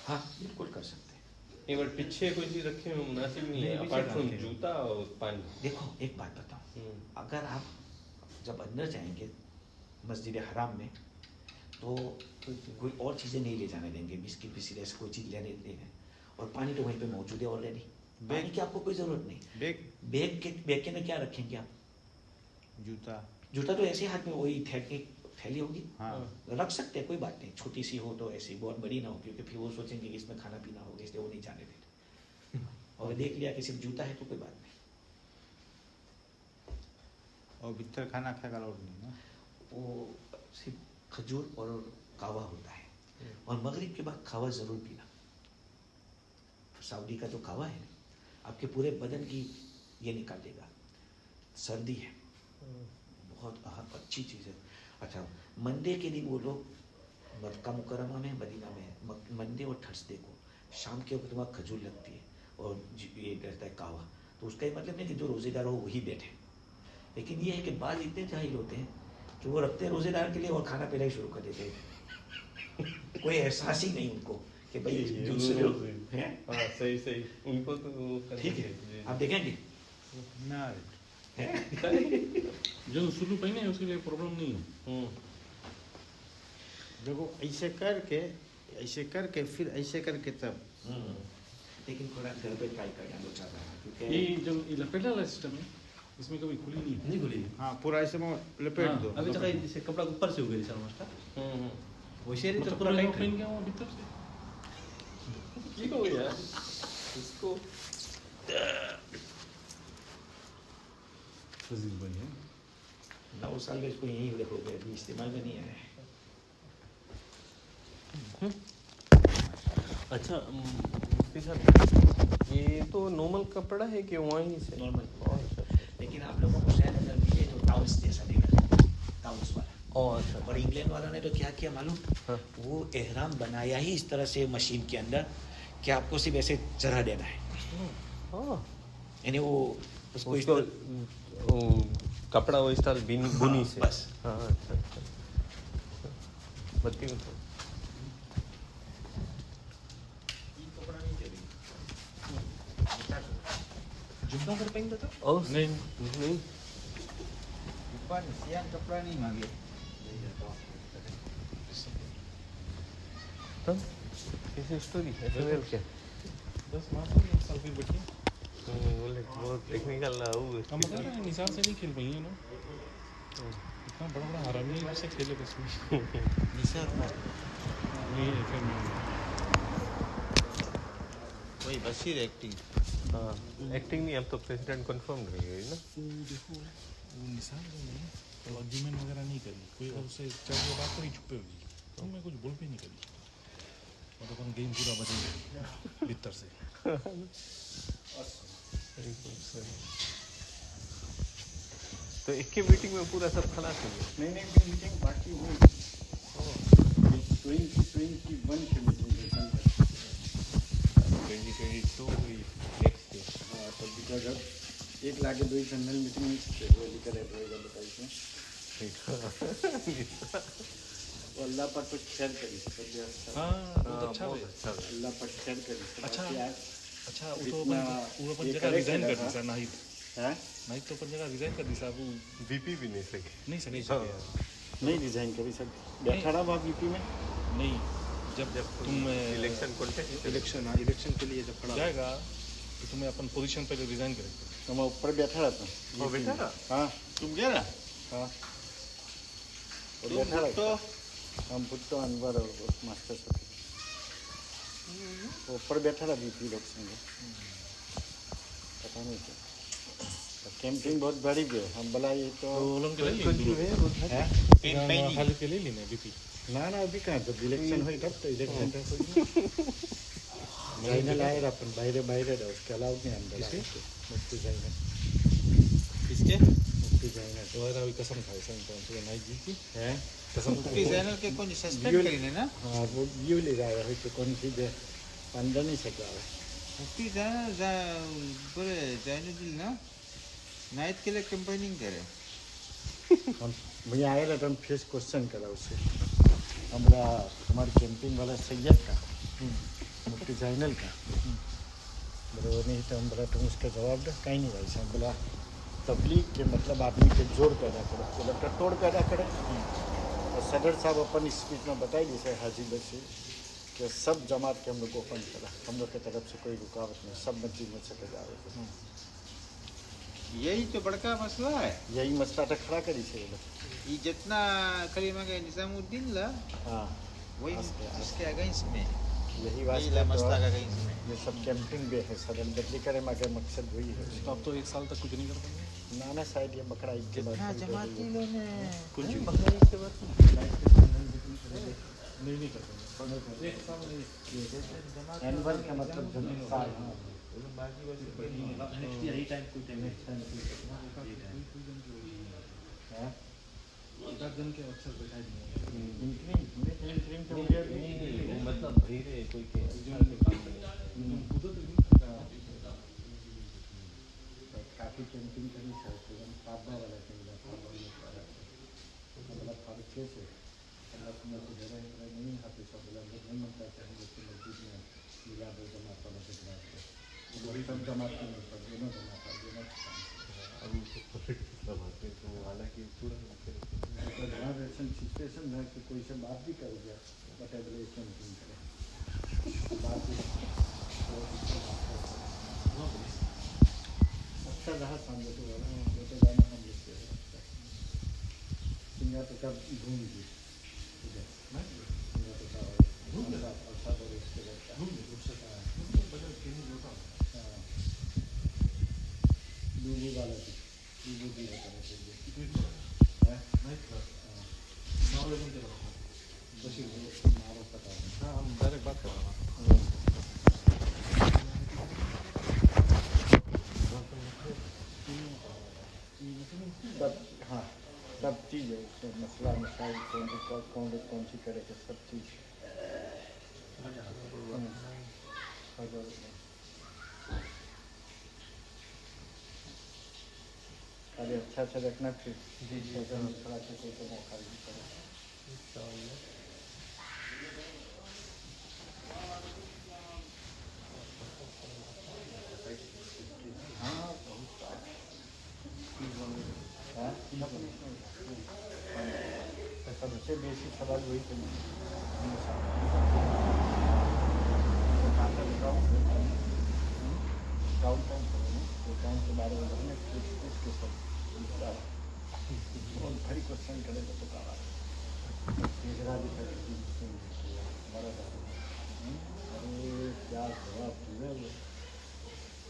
हाँ बिल्कुल कर सकते हैं। एक बार पीछे कोई चीज रखे में मुनासिब नहीं है, नहीं, पीछे अपार्ट फ्रॉम रखे। जूता और पानी। देखो एक बात बताऊँ, अगर आप जब अंदर जाएंगे मस्जिद हराम में तो कोई और चीज़ें नहीं ले जाने देंगे, बिस्किट बिस्किट ऐसे कोई चीज़ लेने देंगे। और पानी तो वहीं पे मौजूद है ऑलरेडी, बैग की आपको कोई ज़रूरत नहीं। बैग के में क्या रखेंगे आप? जूता जूता तो ऐसे हाथ में वही थैली होगी, हाँ रख सकते हैं, कोई बात नहीं। छोटी सी हो तो ऐसी, बहुत बड़ी ना हो क्योंकि फिर वो सोचेंगे कि इसमें खाना पीना होगा, इसलिए वो नहीं जाने देते। और देख लिया कि सिर्फ जूता है तो कोई बात नहीं। और भीतर खाना खाएगा लोड नहीं ना। वो सिर्फ खजूर और कावा होता है। और मगरिब के बाद कावा ज़रूर पीना। सऊदी का जो कावा है आपके पूरे बदन की ये निकाल देगा। सर्दी है, बहुत अच्छी चीज़ है। अच्छा, मंडे के दिन वो लोग मक्का मुकरमा में, मदीना में मंडे और थर्सडे को शाम के वक्त वहाँ खजूर लगती है और ये रहता है कावा। तो उसका ये मतलब नहीं कि जो रोज़ेदार हो वही बैठे, लेकिन ये है कि बाद इतने जाहिल होते हैं कि वो रखते हैं रोज़ेदार के लिए और खाना पीना ही शुरू कर देते हैं। कोई एहसास ही नहीं उनको कि भाई दूसरे लोग हैं। हाँ सही सही, उनको तो ठीक है, आप देखेंगे ना जो शुरू पहने है उसके लिए प्रॉब्लम नहीं है। देखो ऐसे करके फिर ऐसे करके तब। लेकिन थोड़ा घर पे ट्राई करना दो चार बार, ये क्योंकि जो ये लपेटा वाला सिस्टम है इसमें कभी खुली नहीं है। नहीं खुली। हाँ पूरा ऐसे में लपेट दो। अभी तक जैसे कपड़ा ऊपर से हो गया सर मास्टर, वैसे ही तो मतलब पूरा पूरा टाइट पहन के वो भीतर से ठीक हो गया। इसको 9 साल का इसको यहीं देखोगे, अभी इस्तेमाल में नहीं आया है। अच्छा साहब, ये तो नॉर्मल कपड़ा है कि वहीं से नॉर्मल, अच्छा लेकिन आप लोगों को शायद अगर मिले तो टाउल्स जैसा देगा, टाउल्स वाला। अच्छा और इंग्लैंड वालों ने तो क्या किया मालूम, हाँ। वो एहराम बनाया ही इस तरह से मशीन के अंदर कि आपको सिर्फ ऐसे चढ़ा देना है, हाँ यानी वो उसको इस उसको तरह वो कपड़ा वो स्टाइल बुनी से बस। हाँ अच्छा बत्ती को जुम्मा कर पाएंगे तो ओ नहीं siang कपड़ा नहीं मांगे। तब कैसी स्टोरी है फिर क्या बस मात्र एक साल फिर बैठी बोले बहुत टेक्निकल वो हम बता रहे हैं निसार से नहीं खेल पाई है ना, इतना बड़ा बड़ा हरामी है, उससे खेले बस में निसार नहीं फिर वही बशीर एक्टिंग। हाँ एक्टिंग नहीं, अब तो प्रेसिडेंट कंफर्म रह गई ना। देखो वो निसार जो है तो आर्ग्यूमेंट वगैरह नहीं करी, कोई अगर उससे चल के बात करी चुप्पे होगी, तो मैं कुछ बोल भी नहीं करी, और अपन गेम पूरा बदल भीतर से। तो एक के मीटिंग में पूरा सब खलास हो गया। नहीं मीटिंग बाकी हुई 2021 की मीटिंग 2022 हुई नेक्स्ट डे। हाँ तो बिकॉज अब 1 लाख 2 जनरल मीटिंग लेकर रहेगा बताइए वो अल्लाह पर कुछ शेयर करी हाँ बहुत अच्छा है। अल्लाह पर शेयर करी अच्छा अच्छा वो तो इतना वो अपन ये जगह करे रिजाइन चला कर दी था। सर, नाहिद है नाहिद तो अपन जगह रिजाइन कर दी साहब, वो वीपी भी नहीं सके नहीं सर नहीं सके नहीं डिजाइन करी सर बैठा रहा वहाँ यूपी में नहीं, जब तुम इलेक्शन कॉन्टेस्ट इलेक्शन के लिए जब खड़ा जाएगा तो तुम्हें अपन पोजीशन पे रिजाइन करेंगे। तो मैं ऊपर बैठा रहता हूँ वो बैठा रहा? हाँ तुम गया ना? हाँ और तुम बैठा तो रहता हम भुट्टो अनवर और मास्टर साहब ऊपर बैठा रहा बीपी लोग संग पता नहीं क्या कैंपिंग बहुत बढ़ी गई हम बोला ये तो उन्होंने ले ली है हाल के ले लेने बीपी ना अभी कहाँ जब इलेक्शन हुई तब तो इलेक्शन जाइनल आए अपन बाहर रहा उसके अलाउड नहीं अंदर मुफ्ती जाइनल किसके? मुफ्ती जाइनल तो अभी कसम खाई सर तो नाइट जी की है कसम मुफ्ती जैनल के कौन सस्पेंड करीने ना? हाँ वो व्यू ले रहा है तो कौन सी अंदर नहीं सका है मुफ्ती जैनल बोले जैनुद्दीन ना नाइट के लिए कंपेनिंग करे। हम भैया आए रहे तो हम फेस क्वेश्चन करा उससे हमारा हमारे कैंपिंग वाला सैयद का मुफ्ती जाइनल का बोले वो नहीं तो हम बोला तुम उसका जवाब दो कहीं नहीं भाई साहब बोला तबलीग के मतलब आदमी के जोड़ पैदा करो बोला तो तोड़ पैदा करे और सदर साहब अपन स्पीच में बताई जैसे हाजी बशीर कि सब जमात के हम लोग को ओपन करा हम लोग की तरफ से कोई रुकावट नहीं सब मस्जिद में चले जा रहे थे यही तो बड़का मसला है। यही मसला तो खड़ा करी से वो लोग ये जितना करीमा के निजामुद्दीन ला हाँ वही आस्ते- उसके अगेंस्ट में यही यही वास्ते ला तो मसला का अगेंस्ट में। ये सब कैंपिंग भी है सदन बदली करे मगर मकसद वही है तो अब तो एक साल तक कुछ नहीं कर पाएंगे। नाना शायद ये बकरा ईद के बाद जितना बंद कर जमाती देंगे। लोग ने कुछ भी नहीं नहीं कर पाएंगे। एनुअल का मतलब जमीन साल हाँ। नेक्स्ट ईयर यही टाइम कोई टाइम हाँ? एकाध जन के अक्सर बैठा नहीं इंक्रीम तो मुझे भी वो मतलब धीरे कोई के काफ़ी कैंपिंग करी सर तुरंत पापा वाला कैमरा मतलब फर्क से अल्लाह तुम्हें तो जगह नहीं हाथी सब लोग नहीं मिलता चाहिए जैसे मस्जिद में मिला दो जमात वाला के जमात को वही सब जमात के नहीं पर दोनों जमात दोनों तो हालांकि पूरा ऐसा सिचुएशन है कि कोई से बात भी कर गया बट अगले कैंपिंग करे बात भी अच्छा रहा सामने तो वाला वो तो जाना हम लोग के सिंगा तो कब घूम गई उधर सिंगा तो का घूम गया और सब और इसके बाद दूधी वाला थी दूधी होता चाहिए मारो पता है हाँ हम डायरेक्ट बात कर रहे हैं सब हाँ सब चीज़ है उसमें मसला मसाइल कौन सी करेगा सब चीज़ अरे अच्छा अच्छा रखना फिर जी जी थोड़ा सा कोई तो मौका नहीं पड़े हाँ बहुत सबसे बेसिक सवाल वही तो अकाउंट के बारे में हमने कुछ के सब और भारी क्वेश्चन करेगा तो कहा तीसरा भी हमारा अरे क्या जवाब पूरे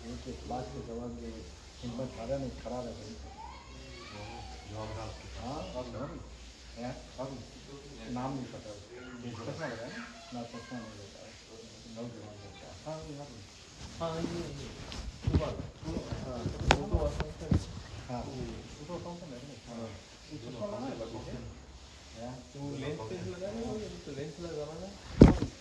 एक क्लास के जवाब जो हिम्मत हारा नहीं खड़ा रह गई हाँ नाम नहीं पता चश्मा लगा ना चश्मा नहीं रहता है नौ जवाब रहता है हाँ हाँ ये हाँ तो लेंस पे लगाना है तो लेंस लगाना है